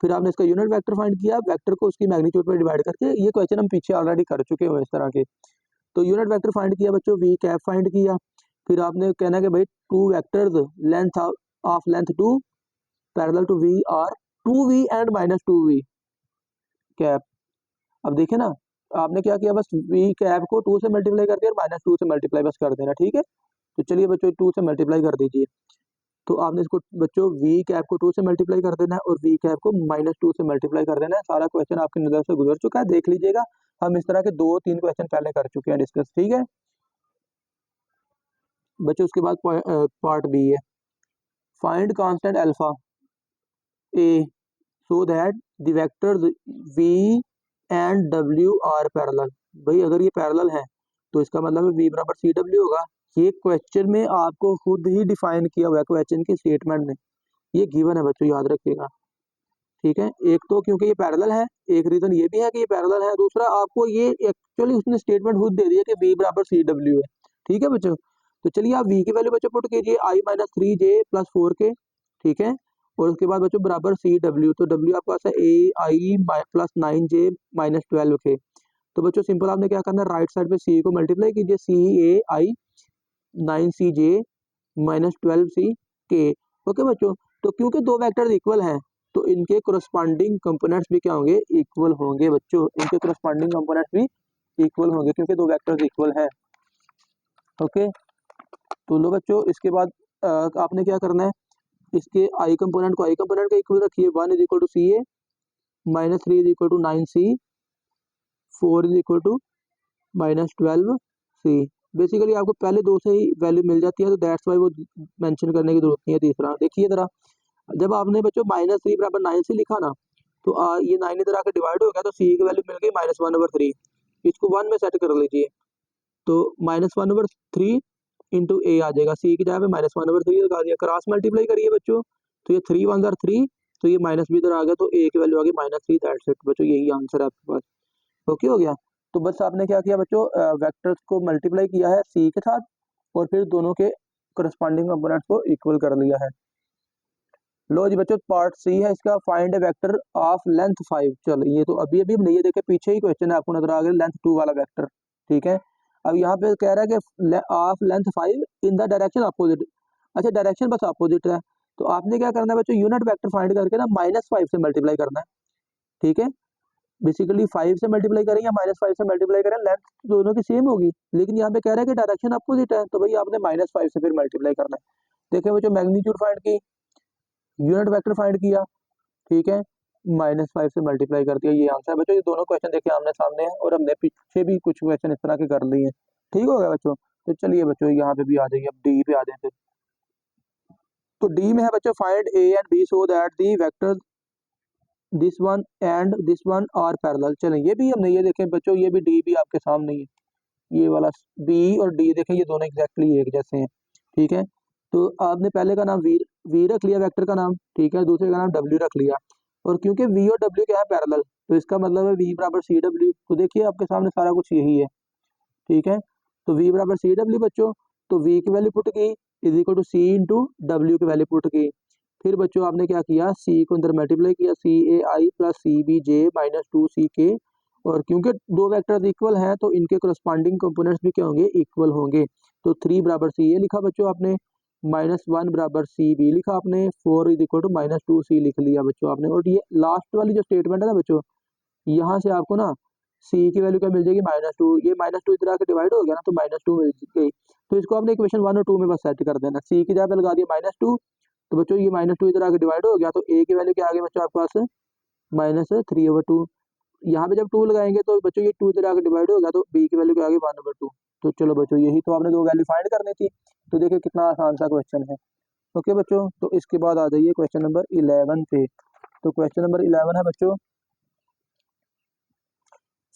फिर आपने इसका यूनिट वेक्टर फाइंड किया, वेक्टर को उसकी मैग्नीट्यूड पर डिवाइड करके। ये क्वेश्चन हम पीछे ऑलरेडी कर चुके हैं इस तरह के। तो यूनिट वेक्टर फाइंड किया बच्चों, वी कैप फाइंड किया, फिर आपने कहना है कि भाई two vectors length of length 2 parallel to v are 2v and -2v cap. अब देखिए ना, आपने क्या किया, बस वी कैप को 2 से मल्टीप्लाई कर दिया और -2 से मल्टीप्लाई बस कर देना, ठीक है। तो चलिए बच्चों 2 से मल्टीप्लाई कर दीजिए। तो आपने इसको बच्चों वी कैप को 2 से मल्टीप्लाई कर देना है और वी कैप को -2 से मल्टीप्लाई कर देना है। सारा क्वेश्चन आपकी नजर से गुजर चुका है, देख लीजिएगा। हम इस तरह के 2-3 क्वेश्चन पहले कर चुके हैं डिस्कस, ठीक है बच्चों। उसके बाद पार्ट बी है, find constant alpha a so that the vectors v and w are parallel. भाई अगर ये पैरेलल है तो इसका मतलब है v बराबर सी डब्ल्यू होगा। ये क्वेश्चन में आपको खुद ही डिफाइन किया हुआ है क्वेश्चन की स्टेटमेंट में, ये गिवन है बच्चों, याद रखिएगा, ठीक है। एक तो क्योंकि ये पैरेलल है, एक रीजन ये भी है कि ये पैरेलल है, दूसरा आपको ये एक्चुअली उसने स्टेटमेंट खुद दे दी है कि v बराबर सी डब्ल्यू है, ठीक है बच्चों। तो चलिए आप v की वैल्यू बच्चों पुट कीजिए, i minus 3j plus 4k, ठीक है। और उसके बाद बच्चों बराबर सी डब्ल्यू, तो डब्ल्यू आपके पास है ए I plus 9j minus 12k। तो बच्चों सिंपल आपने क्या करना है, राइट साइड पे सी को मल्टीप्लाई कीजिए, सी A I 9cj minus 12ck। Okay बच्चों, तो क्योंकि दो वेक्टर इक्वल हैं तो इनके कोरस्पॉन्डिंग कंपोनेंट्स भी क्या होंगे, इक्वल होंगे बच्चों। इनके कोरस्पॉन्डिंग कंपोनेंट्स भी इक्वल होंगे क्योंकि दो वेक्टर्स इक्वल हैं। ओके, तो लो बच्चों, इसके बाद आपने क्या करना है, इसके आई कंपोनेंट को आई कंपोनेंट का इक्वल रखिए, 1 is equal to c a minus 3 is equal to 9c, 4 is equal to minus 12c। Basically आपको पहले दो से ही वैल्यू मिल जाती है, तो दैट्स वाई वो मेंशन करने की जरूरत नहीं है। तीसरा देखिए जरा, जब आपने बच्चों -3 बराबर 9c लिखा ना, तो ये 9 इधर आकर डिवाइड हो गया, तो सी की वैल्यू मिल गई -1/3। इसको 1 में सेट कर लीजिए, तो -1/3 इंटू ए आ जाएगा, सी की जगह पे -1/3 लगा दिया, क्रॉस मल्टीप्लाई करिए बच्चों, तो ये 3 1 जार 3, तो ये माइनस भी इधर आ गया, तो ए की वैल्यू आ गई -3, दैट्स इट बच्चों, यही आंसर है आपके पास। ओके हो गया। तो बस आपने क्या किया बच्चों, वेक्टर्स को मल्टीप्लाई किया है सी के साथ और फिर दोनों के करस्पॉन्डिंग कंपोनेंट्स को इक्वल कर लिया है। लो जी बच्चों, पार्ट सी है इसका, find A vector of length 5। चलो ये तो अभी अभी नहीं है, देखे पीछे ही क्वेश्चन है, आपको नजर आ गया लेंथ 2 वाला वेक्टर, ठीक है। अब यहाँ पे कह रहा है कि of length 5 in the direction opposite. अच्छा, डायरेक्शन बस अपोजिट है, तो आपने क्या करना है बच्चों, यूनिट वेक्टर फाइंड करके ना -5 से मल्टीप्लाई करना है, ठीक है। बेसिकली 5 से मल्टीप्लाई करें या -5 से मल्टीप्लाई करें, लेंथ दोनों की सेम होगी, लेकिन यहाँ पे कह रहा है कि डायरेक्शन अपोजिट है, तो भाई आपने -5 से फिर मल्टीप्लाई करना है। देखिए बच्चों, मैग्नीट्यूड फाइंड की, यूनिट वेक्टर फाइंड किया, ठीक है, -5 से मल्टीप्लाई कर दिया, ये आंसर है बच्चों। ये दोनों क्वेश्चन देखिए आमने सामने हैं और हमने पीछे भी कुछ क्वेश्चन इस तरह के कर लिए हैं, ठीक हो गया बच्चों। तो चलिए बच्चों यहाँ पे भी आ जाइए, अब डी पे आ जाए फिर। तो डी में है बच्चों, find a and b so that the vector this one and this one are parallel. चलें, ये भी हमने, ये देखें बच्चों, ये भी डी भी आपके सामने ही है, ये वाला बी और डी देखें, ये दोनों एग्जैक्टली एक जैसे हैं, ठीक है। तो आपने पहले का नाम वी रख लिया वेक्टर का नाम, ठीक है, दूसरे का नाम डब्ल्यू रख लिया, और क्योंकि वी और डब्ल्यू क्या है पैरेलल, तो इसका मतलब है वी बराबर सी डब्ल्यू। तो देखिए आपके सामने सारा कुछ यही है, ठीक है। तो वी बराबर सी डब्ल्यू बच्चों, तो वी की वैल्यू पुट की is equal to c into W की वैल्यू पुट की। फिर बच्चों आपने क्या किया, सी को अंदर मल्टीप्लाई किया, C A I plus C B J minus 2ck। और क्योंकि दो वेक्टर्स इक्वल हैं तो इनके करस्पॉन्डिंग कंपोनेंट्स भी क्या होंगे, इक्वल होंगे। तो 3 बराबर सी ए लिखा बच्चों आपने, -1 बराबर सी बी लिखा आपने, 4 इज इक्वल टू -2c लिख लिया बच्चों आपने। और ये लास्ट वाली जो स्टेटमेंट है ना बच्चों, यहाँ से आपको ना सी की वैल्यू क्या मिल जाएगी, -2। ये -2 इधर आके डिवाइड हो गया ना, तो -2 मिल गई। तो इसको आपने इक्वेशन 1 और 2 में बस सेट कर देना, सी की जगह पे लगा दिया -2, तो बच्चों ये -2 इधर आके डिवाइड हो गया, तो ए की वैल्यू क्या आ गई बच्चों आपके पास, -3/2। यहाँ पे जब 2 लगाएंगे तो बच्चों ये 2 इधर आके डिवाइड हो गया, तो बी की वैल्यू क्या आ गई 1/2। तो चलो बच्चों, यही तो आपने दो वैल्यू फाइंड करनी थी। तो देखिए कितना आसान सा क्वेश्चन है। ओके बच्चों, तो इसके बाद आ जाइए क्वेश्चन नंबर 11 पे। तो क्वेश्चन नंबर 11 है बच्चों,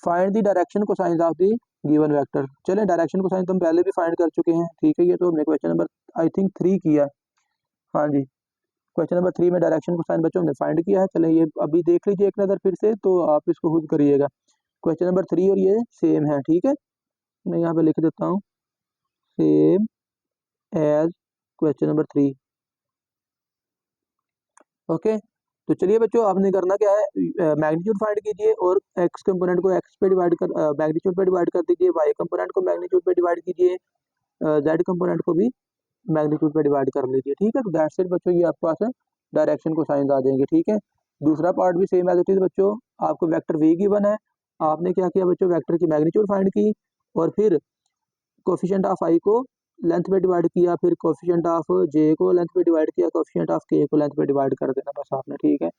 find the direction cosine of the given vector. चलें, डायरेक्शन कोसाइन तो हम पहले भी फाइंड कर चुके हैं, ठीक है। ये तो हमने क्वेश्चन नंबर आई थिंक 3 किया, हाँ जी, क्वेश्चन नंबर 3 में डायरेक्शन कोसाइन बच्चों हमने फाइंड किया है। चलें ये अभी देख लीजिए एक नज़र फिर से, तो आप इसको खुद करिएगा। क्वेश्चन नंबर 3 और ये सेम है, ठीक है। मैं यहाँ पे लिख देता हूँ same as question number 3। Okay, तो चलिए बच्चों, आपने करना क्या है, मैग्नीट्यूड फाइंड कीजिए और एक्स कंपोनेंट को एक्स पे डिवाइड कर मैग्नीट्यूड पे डिवाइड कर दीजिए, वाई कंपोनेंट को मैग्नीट्यूड पे डिवाइड कीजिए, जेड कंपोनेंट को भी मैग्नीट्यूड पे डिवाइड कर लीजिए, ठीक है। तो दैट्स इट बच्चों, ये आपके पास डायरेक्शन को साइंस आ जाएंगे, ठीक है। दूसरा पार्ट भी सेम एज इट इज बच्चों, आपको वेक्टर वी गिवन है, आपने क्या किया बच्चों, वेक्टर की मैग्नीट्यूड फाइंड की और फिर कोफिशिएंट ऑफ आई को लेंथ पे डिवाइड किया, फिर कोफिशिएंट ऑफ जे को लेंथ पे डिवाइड किया, कोफिशिएंट ऑफ के को लेंथ पे डिवाइड कर देना बस आपने, ठीक है।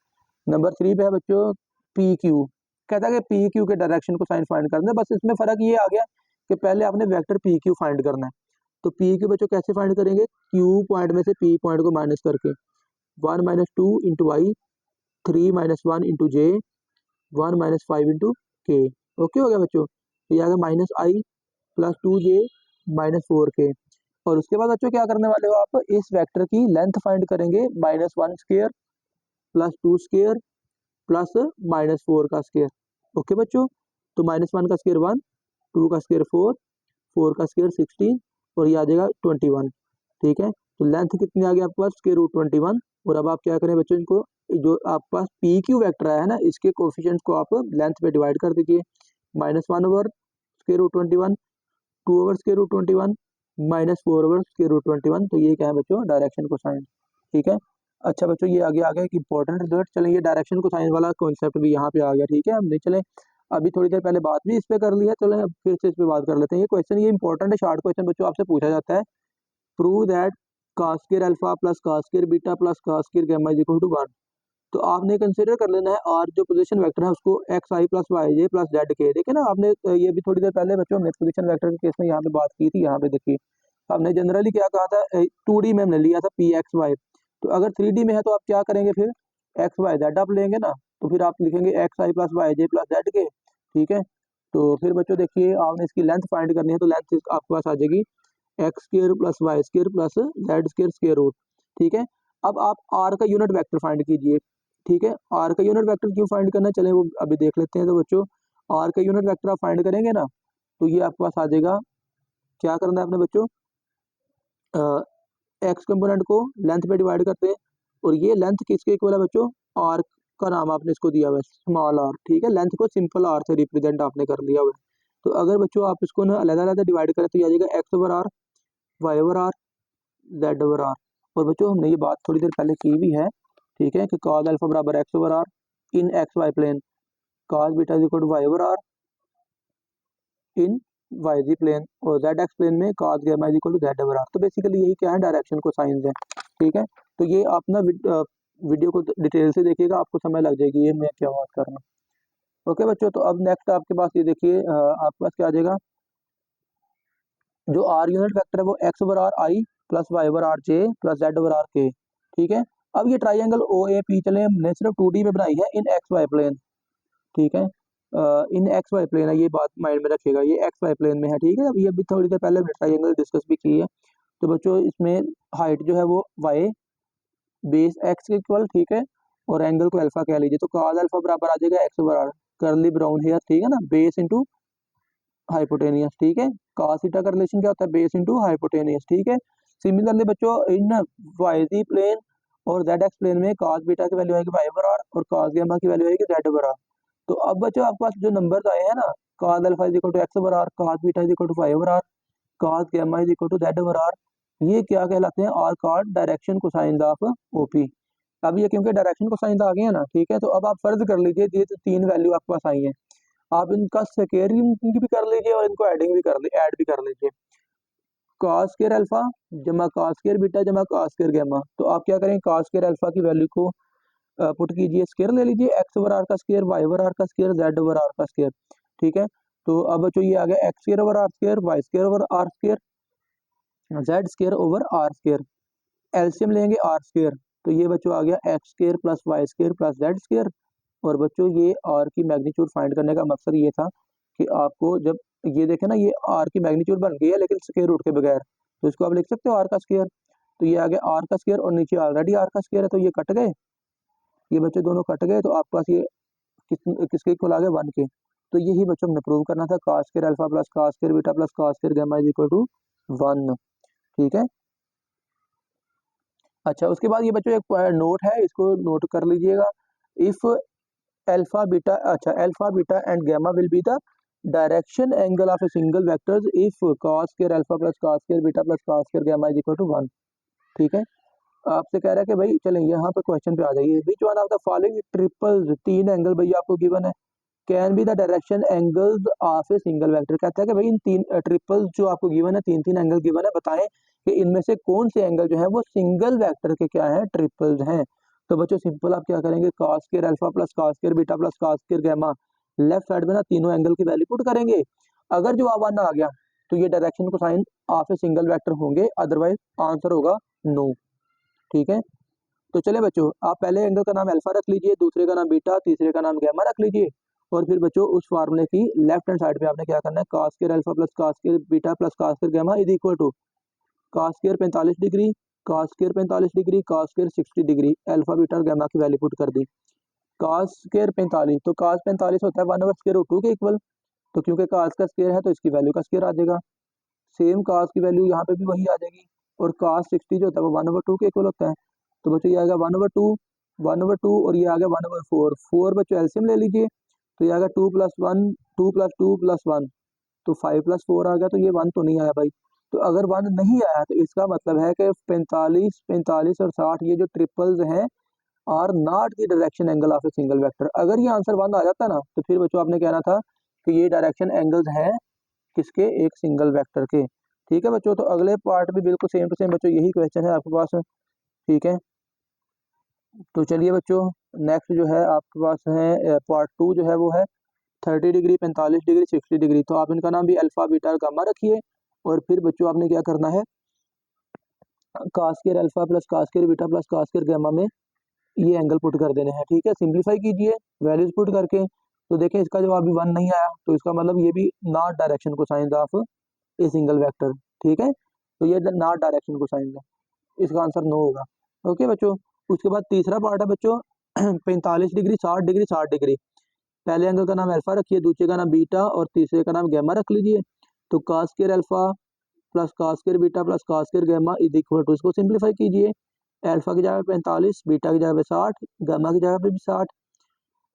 नंबर 3 पे है बच्चों पी क्यू, कहता है कि पी क्यू के डायरेक्शन को साइन फाइंड करना है। बस इसमें फर्क ये आ गया कि पहले आपने वेक्टर पी क्यू फाइंड करना है। तो पी क्यू बच्चों कैसे फाइंड करेंगे, क्यू पॉइंट में से पी पॉइंट को माइनस करके 1 minus 2 into Y, 3 minus 1 into J, 1 minus 5 into K. Okay हो गया बच्चों, तो ये आ गया minus I plus 2 J minus 4 K. और उसके बाद बच्चों क्या करने वाले हो आप, इस वेक्टर की लेंथ फाइंड करेंगे, -1 स्क्वायर प्लस 2 स्क्वायर प्लस -4 का स्क्वायर। ओके बच्चों, तो -1 का स्क्वायर 1, 2 का स्क्वायर 4, 4 का स्क्वायर 16 और ये आ जाएगा 21, ठीक है। तो लेंथ कितनी आ गई आपके पास, स्क्वायर रूट 21। और अब आप क्या करें बच्चों, इनको जो आपके पास पी क्यू वैक्टर है ना, इसके कोफिशिएंट्स को आप लेंथ पे डिवाइड कर दीजिए, -1 over square root 21, 2 over square root 21, -4 over square root 21। तो ये क्या है बच्चों, डायरेक्शन कोसाइन, ठीक है। अच्छा बच्चों, ये आगे आ गया एक इंपॉर्टेंट रिजल्ट। चलें ये डायरेक्शन कोसाइन वाला कॉन्सेप्ट भी यहाँ पे आ गया, ठीक है। हम नहीं चले, अभी थोड़ी देर पहले बात भी इस पे कर ली है, चलें अब फिर से इस पे बात कर लेते हैं। ये क्वेश्चन ये इंपॉर्टेंट है, शॉर्ट क्वेश्चन बच्चों आपसे पूछा जाता है, prove that cos square alpha plus cos square beta plus cos square gamma is equal to 1। तो आपने कंसिडर कर लेना है और जो पोजीशन वेक्टर है उसको एक्स आई प्लस वाई जे प्लस जेड के। देखिए ना आपने ये भी थोड़ी देर पहले बच्चों हमने पोजीशन वेक्टर के केस में यहाँ पे बात की थी। यहाँ पे देखिए हमने जनरली क्या कहा था, 2D में हमने लिया था पी एक्स वाई। तो अगर 3D में है तो आप क्या करेंगे, फिर एक्स वाई जेड आप लेंगे ना, तो फिर आप लिखेंगे एक्स आई प्लस वाई जे प्लस जेड के, ठीक है। तो फिर बच्चों देखिए आपने इसकी लेंथ फाइंड करनी है, तो लेंथ आपके पास आ जाएगी x square plus y square plus z square square root, ठीक है। अब आप आर का यूनिट वेक्टर फाइंड कीजिए, ठीक है। आर का यूनिट वेक्टर क्यों फाइंड करना है, चले वो अभी देख लेते हैं। तो बच्चों आर का यूनिट वेक्टर आप फाइंड करेंगे ना, तो ये आपके पास आ जाएगा, क्या करना है आपने बच्चों, एक्स कंपोनेंट को लेंथ पे डिवाइड करते हैं और ये लेंथ किसके इक्वल है बच्चों, आर का नाम आपने इसको दिया हुआ है स्मॉल आर, ठीक है। लेंथ को सिंपल आर से रिप्रेजेंट आपने कर लिया हुआ है। तो अगर बच्चों आप इसको ना अलग-अलग डिवाइड करें तो ये आ जाएगा x over r, y over r, z over r. और बच्चों हमने ये बात थोड़ी देर पहले की भी है, ठीक है, कि cos अल्फा बराबर x over r in x y plane, cos beta is equal to y over r in y z plane, और जेड एक्स प्लेन में cos gamma is equal to z over r. तो basically यही क्या है, direction को science है, ठीक है। तो ये आप ना वीडियो को डिटेल से देखिएगा, आपको समझ लग जाएगी ये मैं क्या बात कर रहा हूँ। ओके बच्चों, तो अब नेक्स्ट आपके पास ये देखिए, आपके पास क्या आ जाएगा, जो आर यूनिट वेक्टर है वो x over r i plus y over r j plus z over r के, ठीक है। अब ये ट्राइंगल ओ ए पी चले हमने सिर्फ 2D में बनाई है इन एक्स वाई प्लेन, ठीक है। इन एक्स वाई प्लेन है, ये बात माइंड में रखिएगा, ये एक्स वाई प्लेन में है, ठीक है। अभी अभी थोड़ी देर पहले हमने ट्राइंगल डिस्कस भी की है। तो बच्चों इसमें हाइट जो है वो वाई बेस एक्स के इक्वल, ठीक है, और एंगल को अल्फा कह लीजिए। तो cos अल्फा बराबर आ जाएगा एक्स ओवर आर, करली ब्राउन हेयर, ठीक है ना, बेस इंटू हाइपोटेनियस, ठीक है। cos थीटा का रिलेशन क्या होता है, बेस इंटू हाइपोटेनियस, ठीक है। सिमिलरली बच्चों इन वाई जी प्लेन और जेड एक्स प्लेन में cos बीटा की वैल्यू आएगी वाई ओवर आर और cos गामा की वैल्यू आएगी जेड ओवर आर। तो अब बच्चों आपके पास जो नंबर्स आए हैं ना, cos alpha is equal to x over r, cos beta is equal to y over r, cos gamma is equal to z over r, ये क्या कहलाते हैं, are called direction cosine of OP. अब ये क्योंकि डायरेक्शन कोसाइन आ गए हैं ना, ठीक है। तो अब आप फर्ज कर लीजिए ये तो 3 वैल्यू आपके पास आई हैं, आप इनका स्क्वायरिंग भी कर लीजिए और इनको एडिंग भी कर ली ऐड भी कर लीजिए, cos स्क्वायर अल्फा जमा cos स्क्वायर बीटा जमा cos स्क्वायर गामा। तो आप क्या करें, cos स्क्वायर अल्फा की वैल्यू को पुट कीजिए, स्क्वायर ले लीजिए, एक्स ओवर आर का स्क्वायर, वाई ओवर आर का स्क्वायर, जेड ओवर आर का स्क्वायर, ठीक है। तो अब बच्चों ये आ गया x square over r square, y square over r square, z square over r square, LCM लेंगे आर स्क्वायर। तो ये बच्चों आ गया x square plus y square plus z square. और बच्चों ये आर की मैग्नीट्यूड फाइंड करने का मकसद ये था कि आपको जब ये देखें ना, ये आर की मैग्नीट्यूड बन गई है लेकिन स्क्वायर रूट के बगैर, तो इसको आप लिख सकते हो आर का स्क्वायर। तो ये आ गया आर का स्क्वायर और नीचे ऑलरेडी आर का स्क्वायर है, तो ये कट गए, ये बच्चे दोनों कट गए, तो आपके पास ये किसके इक्वल आ गया 1 के। तो यही बच्चों हमने प्रूव करना था, cos square alpha plus cos square beta plus cos square gamma is equal to 1। ठीक है, अच्छा उसके बाद ये बच्चों एक नोट है, इसको नोट कर लीजिएगा। इफ अल्फा बीटा, अच्छा alpha beta and gamma will be the direction angle of a single vectors if cos square alpha plus cos square beta plus cos square gamma is equal to 1। ठीक है, आपसे कह रहा है कि भाई चलें यहाँ पे क्वेश्चन पे आ जाइए, which one of the following triples, 3 angle भैया आपको गिवन है, can be the direction angles of a single vector. कहता है कि भाई इन 3 ट्रिपल्स जो आपको गिवन है, 3 एंगल गिवन है, बताएं कि इनमें से कौन से एंगल जो है वो सिंगल वेक्टर के क्या है, ट्रिपल्स हैं। तो बच्चों सिंपल आप क्या करेंगे, cos square alpha plus cos square beta plus cos square gamma, left side में ना तीनों एंगल की वैल्यू पुट करेंगे। अगर जवाब 1 आ गया तो ये direction cosine of a single vector होंगे, अदरवाइज आंसर होगा नो। ठीक है, तो चले बच्चों आप पहले एंगल का नाम अल्फा रख लीजिए, दूसरे का नाम बीटा, तीसरे का नाम गामा रख लीजिए, और फिर बच्चों उस फार्मूले की लेफ्ट हैंड साइड पे आपने क्या करना है, cos square alpha plus cos square beta plus cos square gamma is equal to cos square 45 degree, cos square 45 degree, cos square 60 degree, alpha beta और गामा की वैल्यू पुट कर दी। cos square 45, तो cos 45 होता है 1 over square root 2 के equal, तो क्योंकि cos का स्क्वायर है तो इसकी वैल्यू का स्क्वायर आ जाएगा, सेम cos की वैल्यू यहाँ पे भी वही आ जाएगी, और cos 60 जो होता है वो 1 ओवर 2 के इक्वल होता है। तो बच्चों ये आ गया 1 ओवर 2, 1 ओवर 2, और ये आ गया 1 ओवर 4, 4 बच्चों एलसीएम ले लीजिए, तो ये आ गया 2 प्लस 1, 2 प्लस 2 प्लस 1, तो 5 प्लस 4 आ गया, तो ये 1 तो नहीं आया भाई। तो अगर 1 नहीं आया तो इसका मतलब है कि 45, 45 और 60 ये जो ट्रिपल्स हैं are not the direction angle of a single vector. अगर ये आंसर 1 आ जाता ना तो फिर बच्चों आपने कहना था कि ये डायरेक्शन एंगल्स हैं किसके, एक सिंगल वेक्टर के। ठीक है बच्चों, तो अगले पार्ट भी बिल्कुल सेम टू सेम बच्चों यही क्वेश्चन है आपके पास। ठीक है, तो चलिए बच्चों नेक्स्ट जो है आपके पास है पार्ट 2 जो है वो है 30 डिग्री, 45 डिग्री, 60 डिग्री। तो आप इनका नाम भी अल्फा बीटा और गामा रखिए, और फिर बच्चों आपने क्या करना है, cos square alpha plus cos square beta plus cos square gamma में ये एंगल पुट कर देने हैं। ठीक है, सिंप्लीफाई कीजिए वैल्यूज पुट करके, तो देखें इसका जवाब भी 1 नहीं आया, तो इसका मतलब ये भी not direction cosine of a single vector. ठीक है, तो ये नॉट डायरेक्शन कोसाइन है, इसका आंसर नो होगा। ओके बच्चों, उसके बाद तीसरा पार्ट है बच्चों 45 डिग्री, 60 डिग्री, 60 डिग्री। पहले एंगल का नाम अल्फा रखिए, दूसरे का नाम बीटा और तीसरे का नाम गामा रख लीजिए। तो cos square alpha plus cos square beta plus cos square gamma is equal to, इसको सिंप्लीफाई कीजिए, अल्फा की जगह पे 45, बीटा की जगह पे 60, गामा की जगह पे भी 60,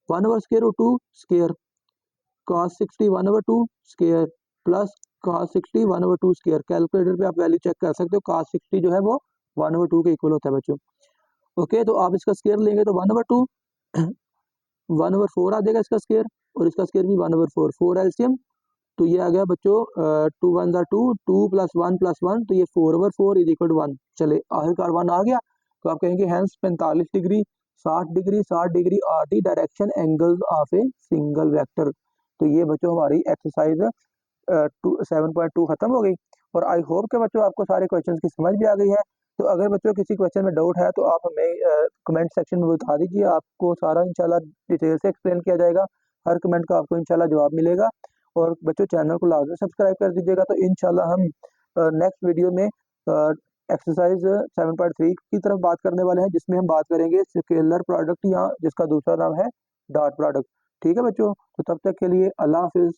1 over square root 2 square, cos 60 1 over 2 square plus cos 60 1 over 2 square. Calculator पे आप वैल्यू चेक कर सकते हो, cos 60 जो है वो 1 ओवर 2 के इक्वल होता है बच्चों। ओके, तो आप इसका स्क्वायर लेंगे तो 1 ओवर 2, 1 ओवर 4 आ जाएगा इसका स्क्वायर, और इसका स्क्वायर भी 1 ओवर 4, 4 एलसीएम, तो ये आ गया बच्चों 2 1 ज़ा 2, 2 प्लस 1 प्लस 1, तो ये 4 ओवर 4 इज इक्वल टू 1। चले आखिरकार 1 आ गया, तो आप कहेंगे hence 45 degree, 60 degree, 60 degree are the direction angles of a single vector. तो ये बच्चों हमारी एक्सरसाइज 7.2 खत्म हो गई, और आई होप के बच्चों आपको सारे क्वेश्चंस की समझ भी आ गई है। तो अगर बच्चों किसी क्वेश्चन में डाउट है तो आप हमें कमेंट सेक्शन में बता दीजिए, आपको सारा इंशाल्लाह डिटेल से एक्सप्लेन किया जाएगा, हर कमेंट का आपको इंशाल्लाह जवाब मिलेगा। और बच्चों चैनल को लाजमी सब्सक्राइब कर दीजिएगा, तो इंशाल्लाह हम नेक्स्ट वीडियो में एक्सरसाइज 7.3 की तरफ बात करने वाले हैं, जिसमें हम बात करेंगे स्केलर प्रोडक्ट, या जिसका दूसरा नाम है डॉट प्रोडक्ट। ठीक है बच्चों, तो तब तक के लिए अल्लाह हाफिज़।